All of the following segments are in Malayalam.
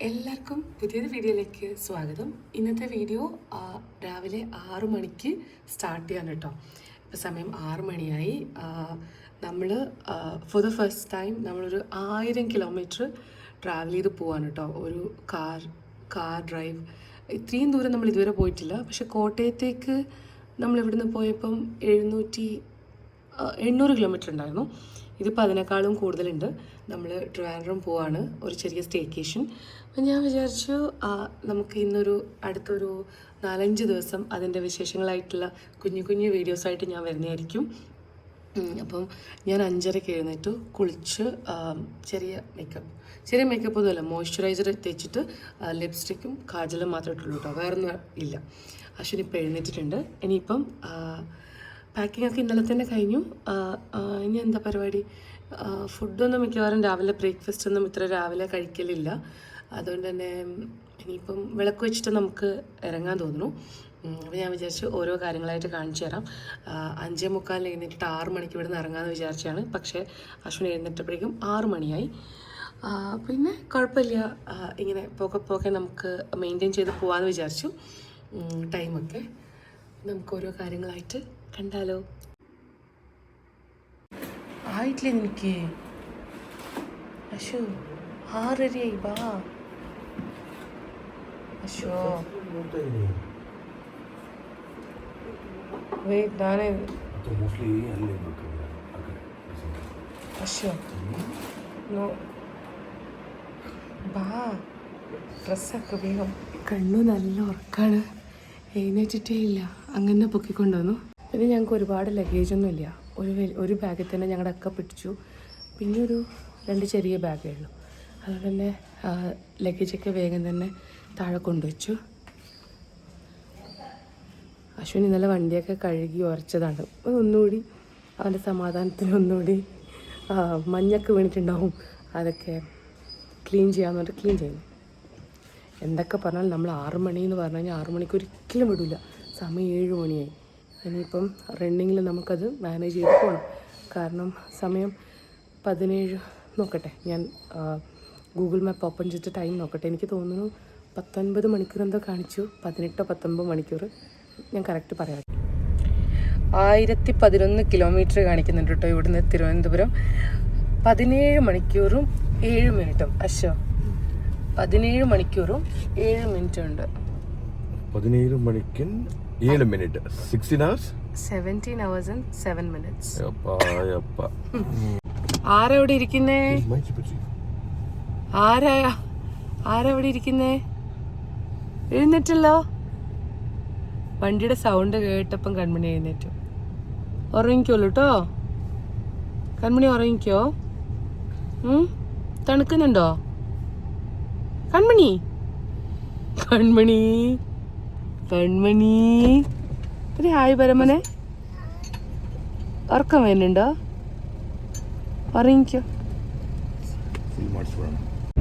എല്ലാവർക്കും പുതിയൊരു വീഡിയോയിലേക്ക് സ്വാഗതം. ഇന്നത്തെ വീഡിയോ രാവിലെ 6 മണിക്ക് സ്റ്റാർട്ട് ചെയ്യാൻ കേട്ടോ. ഇപ്പോൾ സമയം 6 മണിയായി. നമ്മൾ ഫോർ ദ ഫസ്റ്റ് ടൈം നമ്മളൊരു 1000 കിലോമീറ്റർ ട്രാവൽ ചെയ്ത് പോവാണ് കേട്ടോ. ഒരു കാർ ഡ്രൈവ്. ഇത്രയും ദൂരം നമ്മൾ ഇതുവരെ പോയിട്ടില്ല. പക്ഷെ കോട്ടയത്തേക്ക് നമ്മൾ ഇവിടുന്ന് പോയപ്പം 800 കിലോമീറ്റർ ഉണ്ടായിരുന്നു. ഇതിപ്പോൾ അതിനേക്കാളും കൂടുതലുണ്ട്. നമ്മൾ ട്രിവാൻഡ്രം പോവാണ്, ഒരു ചെറിയ സ്റ്റേക്കേഷൻ. അപ്പം ഞാൻ വിചാരിച്ചു നമുക്ക് അടുത്തൊരു 4-5 ദിവസം അതിൻ്റെ വിശേഷങ്ങളായിട്ടുള്ള കുഞ്ഞു വീഡിയോസായിട്ട് ഞാൻ വരുന്നതായിരിക്കും. അപ്പം ഞാൻ 5:30 എഴുന്നേറ്റു, കുളിച്ച് ചെറിയ മേക്കപ്പ് ഒന്നുമല്ല, മോയ്സ്ചറൈസർ തേച്ചിട്ട് ലിപ്സ്റ്റിക്കും കാജലും മാത്രമേ ഇട്ടുള്ളൂ കേട്ടോ, വേറൊന്നും ഇല്ല. അശ്വിൻ ഇപ്പോൾ എഴുന്നേറ്റിട്ടുണ്ട്. ഇനിയിപ്പം പാക്കിംഗ് ഒക്കെ ഇന്നലെ തന്നെ കഴിഞ്ഞു. ഇനി എന്താ പരിപാടി? ഫുഡൊന്നും മിക്കവാറും രാവിലെ ബ്രേക്ക്ഫാസ്റ്റ് ഒന്നും ഇത്ര രാവിലെ കഴിക്കലില്ല. അതുകൊണ്ട് തന്നെ ഇനിയിപ്പം വിളക്ക് വെച്ചിട്ട് നമുക്ക് ഇറങ്ങാൻ തോന്നുന്നു. അപ്പോൾ ഞാൻ വിചാരിച്ചു ഓരോ കാര്യങ്ങളായിട്ട് കാണിച്ചു തരാം. 5:45 എഴുന്നേറ്റിട്ട് 6 മണിക്ക് ഇവിടെ നിന്ന് ഇറങ്ങാമെന്ന് വിചാരിച്ചാണ്. പക്ഷേ അശ്വിൻ എഴുന്നേറ്റപ്പോഴേക്കും 6 മണിയായി. പിന്നെ കുഴപ്പമില്ല, ഇങ്ങനെ പോകെ നമുക്ക് മെയിൻറ്റെയിൻ ചെയ്ത് പോകാമെന്ന് വിചാരിച്ചു. ടൈമൊക്കെ നമുക്ക് ഓരോ കാര്യങ്ങളായിട്ട് കണ്ടാലോ. ആയിട്ടില്ലേ എനിക്ക്? അശോ 6:30 ബാ. അശോ ഞാനേ അശോ ബാ, ഡ്രസ്സൊക്കെ വേഗം. കണ്ണു നല്ല ഉറക്കാണ്, എഴുന്നേറ്റിട്ടേ ഇല്ല. അങ്ങനെ പൊക്കിക്കൊണ്ടുവന്നു. പിന്നെ ഞങ്ങൾക്ക് ഒരുപാട് ലഗേജൊന്നും ഇല്ല. ഒരു ബാഗിൽ തന്നെ ഞങ്ങളുടെ ഒക്കെ പിടിച്ചു. പിന്നെ ഒരു 2 ചെറിയ ബാഗേ ഉള്ളൂ. അതുകൊണ്ട് തന്നെ ലഗേജൊക്കെ വേഗം തന്നെ താഴെ കൊണ്ടുവച്ചു. അശ്വിൻ ഇന്നലെ വണ്ടിയൊക്കെ കഴുകി ഉരച്ചതാണ്. ഒന്നുകൂടി അവൻ്റെ സമാധാനത്തിന് ഒന്നുകൂടി മഞ്ഞൊക്കെ വീണിട്ടുണ്ടാവും, അതൊക്കെ ക്ലീൻ ചെയ്യാമെന്ന് പറഞ്ഞിട്ട് ക്ലീൻ ചെയ്യുന്നു. എന്തൊക്കെ പറഞ്ഞാൽ നമ്മൾ 6 മണി എന്ന് പറഞ്ഞു കഴിഞ്ഞാൽ 6 മണിക്ക് ഒരിക്കലും വിടില്ല. സമയം 7 മണിയായി. ഇനിയിപ്പം റണ്ണിങ്ങിൽ നമുക്കത് മാനേജ് ചെയ്ത് പോകണം. കാരണം സമയം 17 നോക്കട്ടെ, ഞാൻ ഗൂഗിൾ മാപ്പ് ഓപ്പൺ ചെയ്തിട്ട് ടൈം നോക്കട്ടെ. എനിക്ക് തോന്നുന്നു 19 മണിക്കൂർ എന്തോ കാണിച്ചു. 18-19 മണിക്കൂർ, ഞാൻ കറക്റ്റ് പറയാം. 1011 കിലോമീറ്റർ കാണിക്കുന്നുണ്ട് കേട്ടോ ഇവിടുന്ന് തിരുവനന്തപുരം. 17 മണിക്കൂറും 7 മിനിറ്റും. അശോ 17 മണിക്കൂറും 7 മിനിറ്റും ഉണ്ട്. 17 മണിക്കും 7 minute, 16 hours 17 hours and 7 minutes. യപ്പാ. ആരെവിടെ ഇരിക്കുന്നേ? ആരെവിടെ ഇരിക്കുന്നേ? എഴുന്നേറ്റല്ലോ. വണ്ടിയുടെ സൗണ്ട് കേട്ടപ്പം കൺമണി എഴുന്നേറ്റു. ഉറങ്ങിക്കോളൂ കേട്ടോ കൺമണി, ഉറങ്ങിക്കോ. തണുക്കുന്നുണ്ടോ കൺമണി? ഒരു ഹായ് പരമനെ. ഉറക്കം വരുന്നുണ്ടോ? ഉറങ്ങിക്കോ.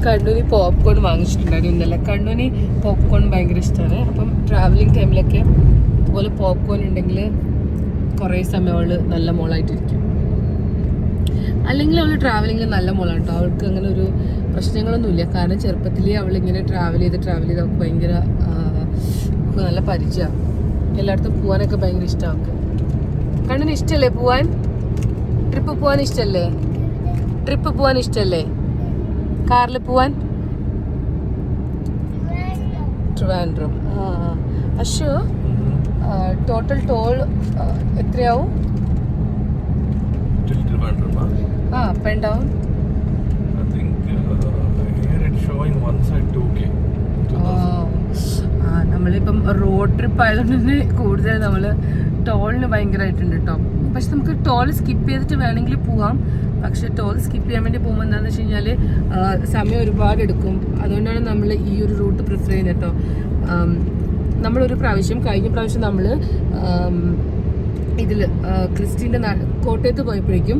കണ്ണൂനി പോപ്കോൺ വാങ്ങിച്ചിട്ടുണ്ടായിരുന്നു ഇന്നലെ. കണ്ണൂനി പോപ്കോൺ ഭയങ്കര ഇഷ്ടമാണ്. അപ്പം ട്രാവലിംഗ് ടൈമിലൊക്കെ ഇതുപോലെ പോപ്കോൺ ഉണ്ടെങ്കിൽ കുറേ സമയം അവൾ നല്ല മോളായിട്ടിരിക്കും. അല്ലെങ്കിൽ അവൾ ട്രാവലിങ്ങിൽ നല്ല മോളാണ് കേട്ടോ. അവൾക്ക് അങ്ങനെ ഒരു പ്രശ്നങ്ങളൊന്നുമില്ല. കാരണം ചെറുപ്പത്തിലേ അവളിങ്ങനെ ട്രാവൽ ചെയ്ത് അവൾക്ക് ഭയങ്കര നല്ല പരിചയമാണ്. എല്ലായിടത്തും പോകാനൊക്കെ ഭയങ്കര ഇഷ്ടമാണ് അവൾക്ക്. കണ്ണിന് ഇഷ്ടമല്ലേ പോവാൻ? ട്രിപ്പ് പോവാൻ ഇഷ്ടമല്ലേ? കാറിൽ പോവാൻ? ട്രിവാൻഡ്രം. അശോ ടോട്ടൽ ടോൾ എത്രയാവും? അപ്പ് ആൻഡ് ഡൗൺ നമ്മളിപ്പം റോഡ് ട്രിപ്പ് ആയതുകൊണ്ട് തന്നെ കൂടുതൽ നമ്മൾ ടോളിന് ഭയങ്കരമായിട്ടുണ്ട് കേട്ടോ. പക്ഷെ നമുക്ക് ടോൾ സ്കിപ്പ് ചെയ്തിട്ട് വേണമെങ്കിൽ പോവാം. പക്ഷെ ടോൾ സ്കിപ്പ് ചെയ്യാൻ വേണ്ടി പോകുമ്പോൾ എന്താണെന്ന് വെച്ച് കഴിഞ്ഞാൽ സമയം ഒരുപാട് എടുക്കും. അതുകൊണ്ടാണ് നമ്മൾ ഈ ഒരു റൂട്ട് പ്രിഫർ ചെയ്യുന്നത് കേട്ടോ. കഴിഞ്ഞ പ്രാവശ്യം നമ്മൾ ഇതിൽ ക്രിസ്റ്റീൻ്റെ കോട്ടയത്ത് പോയപ്പോഴേക്കും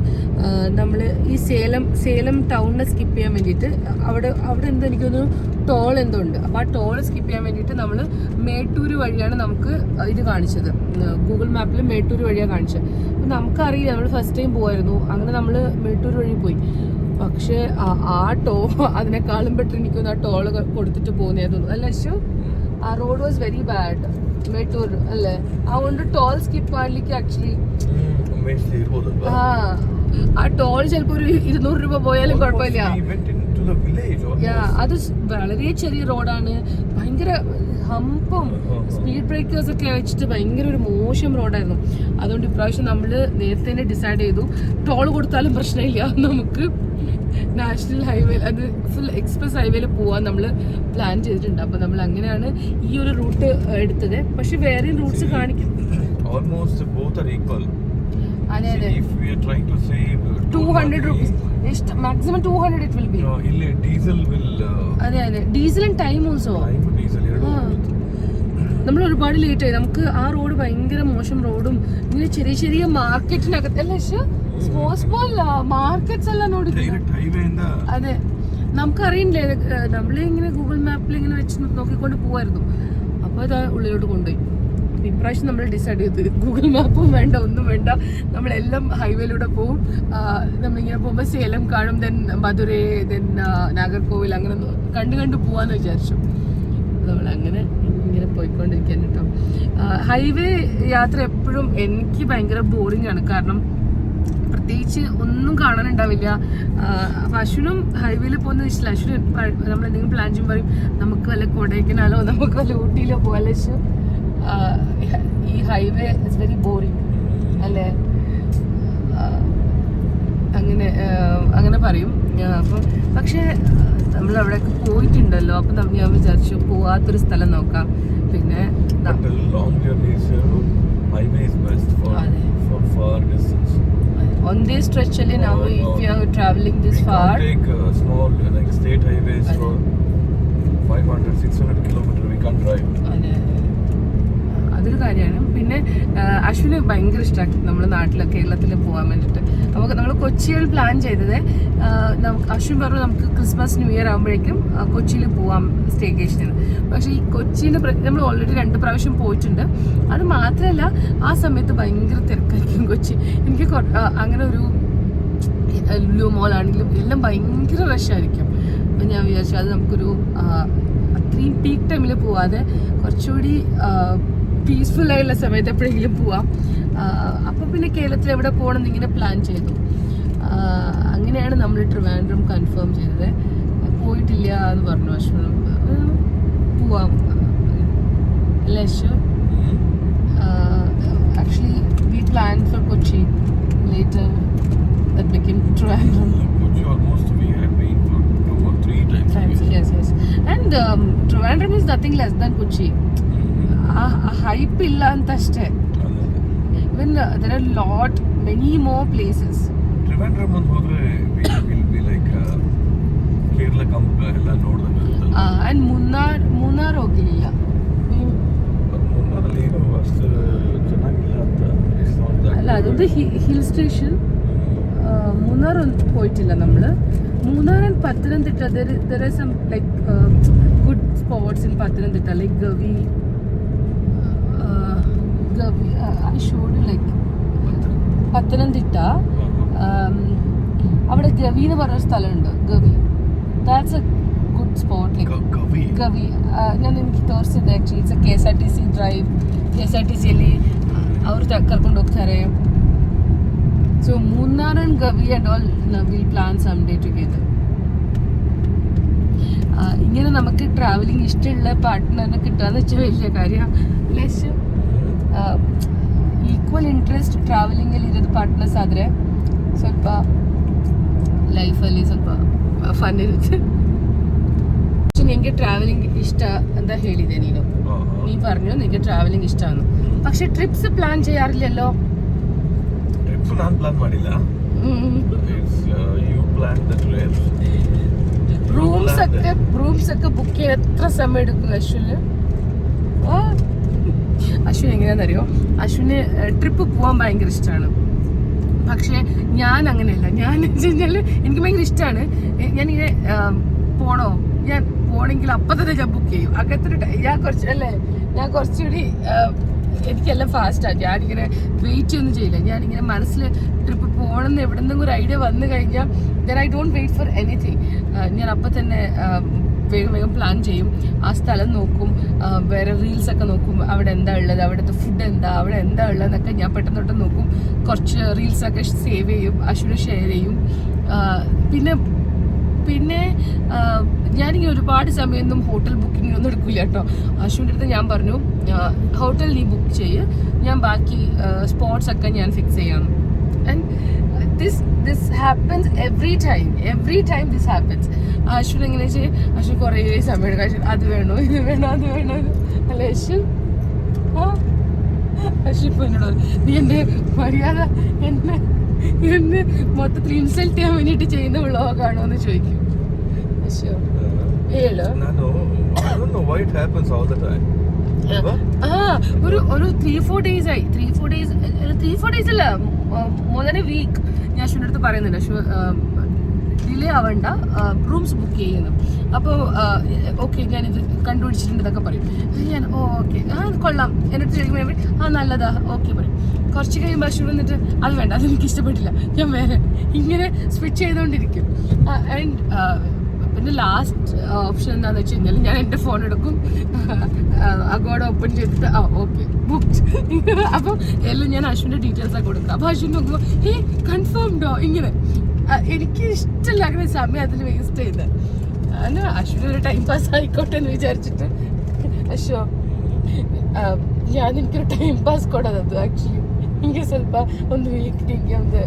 നമ്മൾ ഈ സേലം ടൗണിനെ സ്കിപ്പ് ചെയ്യാൻ വേണ്ടിയിട്ട് അവിടെ എന്തോ എനിക്കൊന്ന് ടോൾ എന്തോ ഉണ്ട്. അപ്പോൾ ആ ടോൾ സ്കിപ്പ് ചെയ്യാൻ വേണ്ടിയിട്ട് നമ്മൾ മേട്ടൂർ വഴിയാണ് നമുക്ക് ഇത് കാണിച്ചത്. ഗൂഗിൾ മാപ്പിൽ മേട്ടൂർ വഴിയാണ് കാണിച്ചത്. അപ്പോൾ നമുക്കറിയില്ല, നമ്മൾ ഫസ്റ്റ് ടൈം പോയായിരുന്നു. അങ്ങനെ നമ്മൾ മേട്ടൂർ വഴി പോയി. പക്ഷെ ആ അതിനെക്കാളും ബെറ്റർ എനിക്കൊന്ന് ആ ടോള് കൊടുത്തിട്ട് പോകുന്നതായിരുന്നു അല്ല അശു. ആ road was very bad Mettur അല്ലേ, അതുകൊണ്ട് ടോൾ സ്കിപ്പ് ആണല്ലേക്ക് ആക്ച്വലി. ആ ടോൾ ചിലപ്പോ ഒരു 200 രൂപ പോയാലും കുഴപ്പമില്ല. അത് വളരെ ചെറിയ റോഡാണ്, ഭയങ്കര ഹമ്പും സ്പീഡ് ബ്രേക്കേഴ്സ് ഒക്കെ വെച്ചിട്ട് ഭയങ്കര ഒരു മോശം റോഡായിരുന്നു. അതുകൊണ്ട് ഇപ്രാവശ്യം നമ്മൾ നേരത്തെ തന്നെ ഡിസൈഡ് ചെയ്തു ടോൾ കൊടുത്താലും പ്രശ്നമില്ല, നമുക്ക് നാഷണൽ ഹൈവേ അത് ഫുൾ എക്സ്പ്രസ് ഹൈവേയിൽ പോവാൻ നമ്മൾ പ്ലാൻ ചെയ്തിട്ടുണ്ട്. അപ്പൊ നമ്മൾ അങ്ങനെയാണ് ഈ ഒരു റൂട്ട് എടുത്തത്. പക്ഷെ വേറെയും റൂട്ട്സ് കാണിക്കും. അതെ അതെ, 200 rupees maximum 200 it will be. Diesel will അതെ അതെ, ഡീസൽ ആൻഡ് ടൈം ഓൾസോ. നമ്മൾ ഒരുപാട് ലേറ്റ് ആയി. നമുക്ക് ആ റോഡ് ഭയങ്കര മോശം റോഡും ഇങ്ങനെ ചെറിയ ചെറിയ മാർക്കറ്റിനകത്ത് അല്ല സ്മോൾ മാർക്കറ്റ്സ് എല്ലാം നോടിക്കുന്നത്. അതെ, നമുക്കറിയില്ലേ, നമ്മളിങ്ങനെ ഗൂഗിൾ മാപ്പിൽ ഇങ്ങനെ വെച്ച് നോക്കിക്കൊണ്ട് പോവായിരുന്നു. അപ്പോൾ അത് ഉള്ളിലോട്ട് കൊണ്ടുപോയി. ഇപ്രാവശ്യം നമ്മൾ ഡിസൈഡ് ചെയ്ത് ഗൂഗിൾ മാപ്പും വേണ്ട, ഒന്നും വേണ്ട, നമ്മളെല്ലാം ഹൈവേയിലൂടെ പോവും. നമ്മളിങ്ങനെ പോകുമ്പോൾ സേലം കാണും, ദെൻ മധുരൈ, ദെൻ നാഗർകോവിൽ, അങ്ങനെ കണ്ടു പോവാന്ന് വിചാരിച്ചു. നമ്മളങ്ങനെ ഇങ്ങനെ പോയിക്കൊണ്ടിരിക്കാൻ കേട്ടോ. ഹൈവേ യാത്ര എപ്പോഴും എനിക്ക് ഭയങ്കര ബോറിംഗ് ആണ്, കാരണം പ്രത്യേകിച്ച് ഒന്നും കാണാനുണ്ടാവില്ല. അപ്പം അശ്വിനും ഹൈവേയിൽ പോകുന്നത് ഇഷ്ടമില്ല. അശ്വിന് നമ്മൾ എന്തെങ്കിലും പ്ലാൻ ചെയ്യുമ്പോൾ പറയും നമുക്ക് വല്ല കൊടൈക്കനാലോ നമുക്ക് വല്ല ഊട്ടിയിലോ പോകാൻ. ഈ ഹൈവേ ഇസ് വെരി ബോറിംഗ് അല്ലേ, അങ്ങനെ പറയും. അപ്പം പക്ഷേ നമ്മൾ അവിടെയൊക്കെ പോയിട്ടുണ്ടല്ലോ, അപ്പം ഞാൻ വിചാരിച്ചു പോവാത്തൊരു സ്ഥലം നോക്കാം. പിന്നെ on this stretch now if you are traveling this far, take small like state highways for 500-600 kilometers we can't drive. അതൊരു കാര്യമാണ്. പിന്നെ അശ്വിന് ഭയങ്കര ഇഷ്ടമാണ് നമ്മുടെ നാട്ടിൽ കേരളത്തിൽ പോകാൻ വേണ്ടിയിട്ട്. നമുക്ക് നമ്മൾ കൊച്ചിയിൽ പ്ലാൻ ചെയ്തത്, അശ്വിൻ പറഞ്ഞു നമുക്ക് ക്രിസ്മസ് ന്യൂ ഇയർ ആകുമ്പോഴേക്കും കൊച്ചിയിൽ പോവാം സ്റ്റേക്കേഷന്. പക്ഷേ ഈ കൊച്ചിയിൽ നമ്മൾ ഓൾറെഡി 2 പ്രാവശ്യം പോയിട്ടുണ്ട്. അത് മാത്രമല്ല ആ സമയത്ത് ഭയങ്കര തിരക്കായിരിക്കും കൊച്ചി. എനിക്ക് അങ്ങനെ ഒരു ലുലു മോളാണെങ്കിലും എല്ലാം ഭയങ്കര റഷായിരിക്കും. അപ്പം ഞാൻ വിചാരിച്ചു അത് നമുക്കൊരു അത്രയും പീക്ക് ടൈമിൽ പോവാതെ കുറച്ചുകൂടി പീസ്ഫുൾ ആയുള്ള സമയത്ത് എപ്പോഴെങ്കിലും പോവാം. അപ്പം പിന്നെ കേരളത്തിൽ എവിടെ പോകണം എന്നിങ്ങനെ പ്ലാൻ ചെയ്തു. അങ്ങനെയാണ് നമ്മൾ ട്രിവാൻഡ്രം കൺഫേം ചെയ്തത്. പോയിട്ടില്ല എന്ന് പറഞ്ഞു അശ്വനും. പോവാം അല്ലേ Ashwa? Actually we plan for Kochi later that became Trivandrum. Kochi almost we had been for 2 or 3 times. Yes. And Trivandrum is nothing less than Kochi. Hype illa anta ashte. Even there are many more places. Trivandrum and hodre will be like Kerala ella nodadanga. And Munnar hogilla. But Munnar alli vast chennagilla anta is not that. Alla adu hill station. Munnar പോയിട്ടില്ല നമ്മൾ. Munnar and Pathanamthitta, there are some like good spots in Pathanamthitta like Gavi. I showed you like Pathanamthitta. അവിടെ ഗവി എന്ന് പറഞ്ഞ സ്ഥലമുണ്ട്, Gavi. That's a good spot like Gavi. ഞാൻ എനിക്ക് ತೋರಿಸಿದ್ದೆ actually. It's KSRTC drive. KSRTC ಅಲ್ಲಿ ಅವರು ಕರ್ಕೊಂಡು ಹೋಗ್ತಾರೆ. So Munnar and Gavi and all we'll plan someday together. ഇങ്ങനെ നമുക്ക് ട്രാവലിംഗ് ഇഷ്ടമുള്ള പാർട്ട്ണറിനെ കിട്ടാന്ന് വെച്ചാൽ വലിയ കാര്യമാണ്. ലെസ് ಈಕ್ವಲ್ ಇಂಟ್ರೆಸ್ಟ್ ಟ್ರಾವೆಲಿಂಗಲ್ಲಿ ಇರೋದು ಪಾರ್ಟ್ನರ್ಸ್ ಆದರೆ ಸ್ವಲ್ಪ ಲೈಫಲ್ಲಿ ಸ್ವಲ್ಪ ಫನ್ ಇರುತ್ತೆ. ನಿಮಗೆ ಟ್ರಾವೆಲಿಂಗ್ ಇಷ್ಟ ಅಂತ ಹೇಳಿದೆ ನೀನು പറഞ്ഞു ನಿಮಗೆ ಟ್ರಾವೆಲಿಂಗ್ ಇಷ್ಟ ಅನ್ನು. പക്ഷെ ട്രിപ്സ് പ്ലാൻ ചെയ്യാറില്ലല്ലോ. ട്രിപ്പ് ഞാൻ പ്ലാൻ ಮಾಡಿಲ್ಲ. you plan the trips. Rooms ഒക്കെ ബുക്ക് ചെയ്യാൻ എത്ര സമയം എടുക്കും അശ്വിന്? അശ്വിൻ എങ്ങനെയാണെന്നറിയോ, അശ്വിന് ട്രിപ്പ് പോകാൻ ഭയങ്കര ഇഷ്ടമാണ്. പക്ഷേ ഞാൻ അങ്ങനെയല്ല. ഞാൻ വെച്ച് കഴിഞ്ഞാൽ എനിക്ക് ഭയങ്കര ഇഷ്ടമാണ്. ഞാനിങ്ങനെ പോണെങ്കിൽ അപ്പം തന്നെ ഞാൻ ബുക്ക് ചെയ്യും. അങ്ങനത്തെ ഞാൻ കുറച്ചുകൂടി എനിക്കെല്ലാം ഫാസ്റ്റാണ്. ഞാനിങ്ങനെ വെയിറ്റ് ഒന്നും ചെയ്യില്ല. ഞാനിങ്ങനെ മനസ്സിൽ ട്രിപ്പ് പോകണമെന്ന് എവിടെ നിന്നെങ്കിലും ഒരു ഐഡിയ വന്നു കഴിഞ്ഞാൽ then I don't wait for anything. ഞാൻ അപ്പം തന്നെ വേഗം വേഗം പ്ലാൻ ചെയ്യും. ആ സ്ഥലം നോക്കും, വേറെ റീൽസൊക്കെ നോക്കും, അവിടെ എന്താ ഉള്ളത്, അവിടുത്തെ ഫുഡ് എന്താ, അവിടെ എന്താ ഉള്ളതെന്നൊക്കെ ഞാൻ പെട്ടെന്ന് തൊട്ട് നോക്കും. കുറച്ച് റീൽസൊക്കെ സേവ് ചെയ്യും, അശ്വിന് ഷെയർ ചെയ്യും. പിന്നെ ഞാനിങ്ങനെ ഒരുപാട് സമയമൊന്നും ഹോട്ടൽ ബുക്കിങ്ങിനൊന്നും എടുക്കില്ല കേട്ടോ. അശ്വിൻ്റെ അടുത്ത് ഞാൻ പറഞ്ഞു, ഹോട്ടൽ നീ ബുക്ക് ചെയ്യ്, ഞാൻ ബാക്കി സ്പോട്ട്സ് ഒക്കെ ഞാൻ ഫിക്സ് ചെയ്യാം. And this happens every time this happens. Ashwin എങ്ങനെ ചെയ്യും, അശ്വിൻ കുറേ സമയം എടുക്കും, അത് വേണോ ഇത് വേണോ അത് വേണോ അല്ലേ അശ്വിൻ? അശ്വിൻ ഇപ്പോൾ എന്നോട് നീ എൻ്റെ മര്യാദ എന്നെ മൊത്തത്തിൽ ഇൻസൾട്ട് ചെയ്യാൻ വേണ്ടിയിട്ട് ചെയ്യുന്ന വ്ളോഗാണോ എന്ന് ചോദിക്കും. അശ്വിൻ ഒരു 3-4 days ആയി. 3-4 days അല്ല, മോർ ദാൻ എ വീക്ക് ഞാൻ അശ്വിൻ്റെ അടുത്ത് പറയുന്നുണ്ട്, അശ്വിൻ ഡിലേ ആവണ്ട, റൂംസ് ബുക്ക് ചെയ്യുന്നു. അപ്പോൾ ഓക്കെ ഞാനിത് കണ്ടുപിടിച്ചിട്ടുണ്ട് എന്നൊക്കെ പറയും. ഞാൻ ഓക്കെ കൊള്ളാം എന്നിട്ട് ചോദിക്കുമ്പോൾ നല്ലതാ ഓക്കെ പറയും. കുറച്ച് കഴിയുമ്പോൾ അശ്വിൻ വന്നിട്ട് അത് വേണ്ട, അതെനിക്ക് ഇഷ്ടപ്പെട്ടില്ല, ഞാൻ വേറെ ഇങ്ങനെ സ്വിച്ച് ചെയ്തുകൊണ്ടിരിക്കും. ആൻഡ് പിന്നെ ലാസ്റ്റ് ഓപ്ഷൻ എന്താണെന്ന് വെച്ച് കഴിഞ്ഞാൽ ഞാൻ എൻ്റെ ഫോൺ എടുക്കും, അഗോഡ ഓപ്പൺ ചെയ്തിട്ട് ഓക്കെ ബുക്ക്. അപ്പം എല്ലാം ഞാൻ അശ്വിൻ്റെ ഡീറ്റെയിൽസൊക്കെ കൊടുക്കും. അപ്പോൾ അശ്വിൻ നോക്കുമ്പോൾ കൺഫേംഡോ ഇങ്ങനെ. എനിക്ക് ഇഷ്ടമല്ല അങ്ങനെ സമയം അതിൽ വേസ്റ്റ് ചെയ്ത്. അശ്വിന് ഒരു ടൈം പാസ് ആയിക്കോട്ടെ എന്ന് വിചാരിച്ചിട്ട് അശ്വ ഞാൻ എനിക്കൊരു ടൈം പാസ് ಕೊಡೋದು. ಆ್ಯಕ್ಚುಲಿ ಹಿಂಗೆ ಸ್ವಲ್ಪ ಒಂದು ವೀಕ್ ನಿಮಗೆ ಒಂದು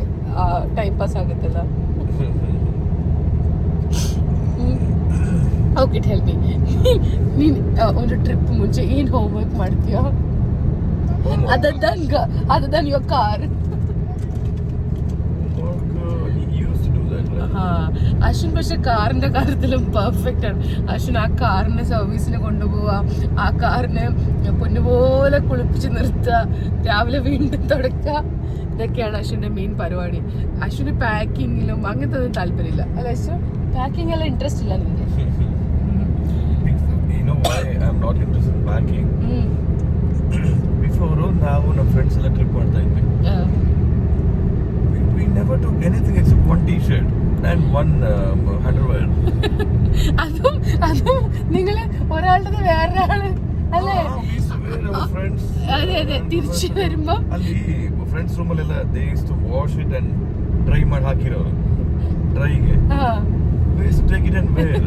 ಟೈಮ್ ಪಾಸ್ ಆಗುತ್ತಲ್ಲ. ಓಕೆ ಟೆಲ್ ಮೀ, ನೀನು ಒಂದು ಟ್ರಿಪ್ ಮುಂಚೆ ಏನು ಹೋಮ್ವರ್ಕ್ ಮಾಡ್ತೀಯಾ other than your car? Ashwin പക്ഷെ കാറിന്റെ കാര്യത്തിലും പെർഫെക്റ്റ് ആണ്. അശ്വിൻ ആ കാറിന്റെ സർവീസിന് കൊണ്ടുപോവാ, ആ കാറിനെ പൊന്നുപോലെ കുളിപ്പിച്ച് നിർത്തുക, രാവിലെ വീണ്ടും തുടക്കുക, ഇതൊക്കെയാണ് അശ്വിന്റെ മെയിൻ പരിപാടി. അശ്വിന് പാക്കിങ്ങിലും അങ്ങനത്തെ ഒന്നും താല്പര്യമില്ല അല്ലെ അശ്വിൻ? പാക്കിംഗ് എല്ലാം ഇൻട്രസ്റ്റ് ഇല്ല നിനക്ക്? ನಾವು ನಮ್ಮ ಫ್ರೆಂಡ್ಸ್ ಎಲ್ಲ ಟ್ರಿಪ್ ಮಾಡ್ತಾ ಇದ್ವಿ. We never took anything except one t-shirt and one underwear. അതും നിങ്ങള് ഒരാളുടെ വേറൊരാള് അല്ലേ? അതെ തിരിച്ചു വരുമ്പോ ಅಲ್ಲಿ ಫ್ರೆಂಡ್ಸ್ ರೂಮ್ ಅಲ್ಲೆಲ್ಲ they used to wash it and dry ಮಾಡಿ ಹಾಕಿರೋರು ಡ್ರೈಗೆ. we used to take it and wear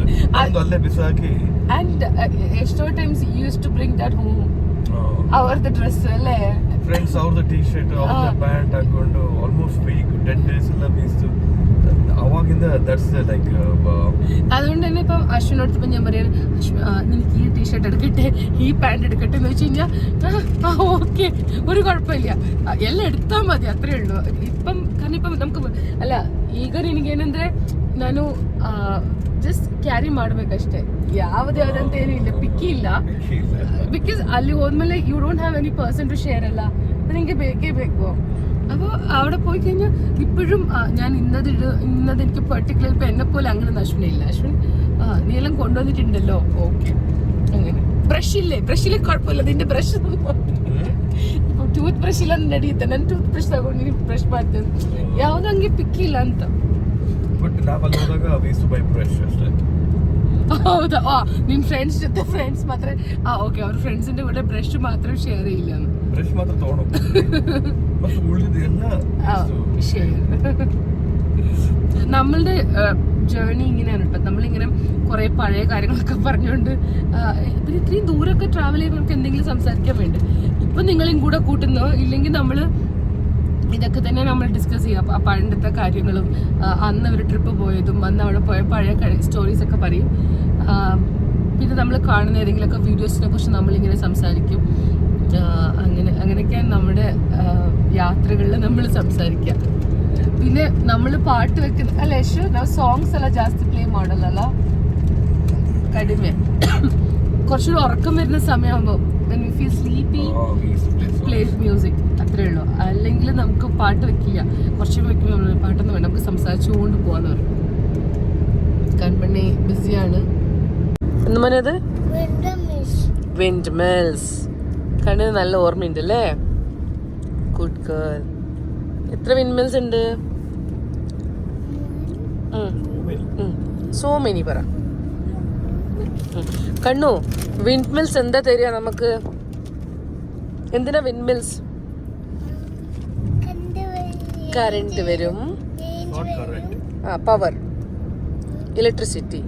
and ಅಲ್ಲೇ ಬಿಸಾಕಿ. and ಎಷ್ಟೋ times you used to bring that home. ಅವ್ರದ್ದು ಡ್ರೆಸ್ ಅಲ್ಲೇ ಫ್ರೆಂಡ್ಸ್ ಅವ್ರದ್ದು ಟೀ ಶರ್ಟ್ ಅವ್ರದ್ದು ಪ್ಯಾಂಟ್ ಹಾಕೊಂಡು ಆಲ್ಮೋಸ್ಟ್ ವೀಕ್ 10 days ಎಲ್ಲ ಬೀಸ್ತು. ಅವಾಗಿಂದ ದಟ್ಸ್ ಲೈಕ್ അതുകൊണ്ട് തന്നെ ഇപ്പം അശ്വിനോടൊപ്പം ഞാൻ പറയാണ്, നിനക്ക് ഈ ടീഷർട്ട് എടുക്കട്ടെ ഈ പാൻറ് എടുക്കട്ടെ എന്ന് വെച്ച് കഴിഞ്ഞാൽ ഓക്കെ ഒരു കുഴപ്പമില്ല, എല്ലാം എടുത്താൽ മതി, അത്രേ ഉള്ളൂ. കാരണം ഇപ്പം നമുക്ക് ಅಲ್ಲ ಈಗ ನಿನಗೇನಂದ್ರೆ ನಾನು ಜಸ್ಟ್ ಕ್ಯಾರಿ ಮಾಡ್ಬೇಕಷ್ಟೇ, ಯಾವುದೇ ಆದಂತ ಏನೂ ಇಲ್ಲ, ಪಿಕ್ಕಿ ಇಲ್ಲ. ಬಿಕಾಸ್ ಅಲ್ಲಿ ಹೋದ್ಮೇಲೆ you don't have any person to share ಅಲ್ಲ, ನಿನಗೆ ಬೇಕೇ ಬೇಕು. അപ്പോൾ അവിടെ പോയി കഴിഞ്ഞാൽ ഇപ്പോഴും ഞാൻ ഇന്നത് എനിക്ക് പെർട്ടിക്കുലർ ഇപ്പം എന്നെ പോലെ അങ്ങനെ അശ്വിനില്ല. അശ്വിൻ നീ എല്ലാം കൊണ്ടുവന്നിട്ടുണ്ടല്ലോ ഓക്കെ അങ്ങനെ. ಬ್ರಷಿಲ್ಲೇ കുഴപ്പമില്ല, നിന്റെ ബ്രഷ് ഇപ്പോൾ ಟೂತ್ ಬ್ರಷ್ ಇಲ್ಲ ನಡೆಯುತ್ತೆ, ನನ್ನ ಟೂತ್ ಬ್ರಷ್ ತಗೊಂಡು ನೀನು ಬ್ರಷ್ ಮಾಡ್ತೇನೆ, ಯಾವುದೋ ಹಂಗೆ ಪಿಕ್ಕಿಲ್ಲ ಅಂತ. ಹೌದಾ? ನಿನ್ ಫ್ರೆಂಡ್ಸ್ ಮಾತ್ರ ಓಕೆ, ಅವ್ರ ಫ್ರೆಂಡ್ಸಿന്റെ കൂടെ ബ്രഷ് മാത്രം ഷെയർ ചെയ്യില്ല. ಬ್ರಷ್ ಮಾತ್ರ ತಗೊಂಡು ಮತ್ತೆ ಉಳಿದಿದೆಲ್ಲ ഷെയർ. നമ്മളുടെ ജേർണി ഇങ്ങനെയാണ് കേട്ടോ. നമ്മളിങ്ങനെ കുറെ പഴയ കാര്യങ്ങളൊക്കെ പറഞ്ഞുകൊണ്ട് പിന്നെ ഇത്രയും ദൂരമൊക്കെ ട്രാവൽ ചെയ്യുമ്പോൾ നമുക്ക് എന്തെങ്കിലും സംസാരിക്കാൻ വേണ്ടി. ഇപ്പം നിങ്ങളെയും കൂടെ കൂട്ടുന്നോ ഇല്ലെങ്കിൽ നമ്മൾ ഇതൊക്കെ തന്നെ നമ്മൾ ഡിസ്കസ് ചെയ്യാം. പണ്ടത്തെ കാര്യങ്ങളും അന്ന് ഒരു ട്രിപ്പ് പോയതും അന്ന് അവിടെ പോയ പഴയ സ്റ്റോറീസൊക്കെ പറയും. പിന്നെ നമ്മൾ കാണുന്ന ഏതെങ്കിലുമൊക്കെ വീഡിയോസിനെ കുറിച്ച് നമ്മളിങ്ങനെ സംസാരിക്കും. അങ്ങനെയൊക്കെയാണ് നമ്മുടെ യാത്രകളിൽ നമ്മൾ സംസാരിക്കുക. പിന്നെ നമ്മൾ പാട്ട് വെക്കുന്ന ಅಲ್ಲ ಯಶು ನಾವು ಸಾಂಗ್ಸ್ ಎಲ್ಲ ಜಾಸ್ತಿ ಪ್ಲೇ ಮಾಡಲ್ಲ, ಕಡಿಮೆ. കുറച്ചുകൂടി ഉറക്കം വരുന്ന സമയമാകുമ്പോൾ when we feel sleepy play music, അത്രേ ഉള്ളൂ. അല്ലെങ്കിൽ നമുക്ക് പാട്ട് വെക്കില്ല, കുറച്ച് വെക്കുമ്പോൾ പാട്ടൊന്നും വേണ്ട, നമുക്ക് സംസാരിച്ചുകൊണ്ട് പോകാന്ന് പറയും. കൺമണി ബിസിയാണ്. എന്ത് പറഞ്ഞത്? Wind mills. കണ്ണിന് നല്ല ഓർമ്മയുണ്ട് അല്ലേ? Good girl. എത്ര വിൻമിൽസ് ഉണ്ട്? സോ മെനി പറ. കണ്ണു, വിൻഡ്മിൽസ് എന്താ തരിക നമുക്ക്? എന്തിനാ വിൻഡ്മിൽസ്? കറണ്ട് വരും. Power, electricity.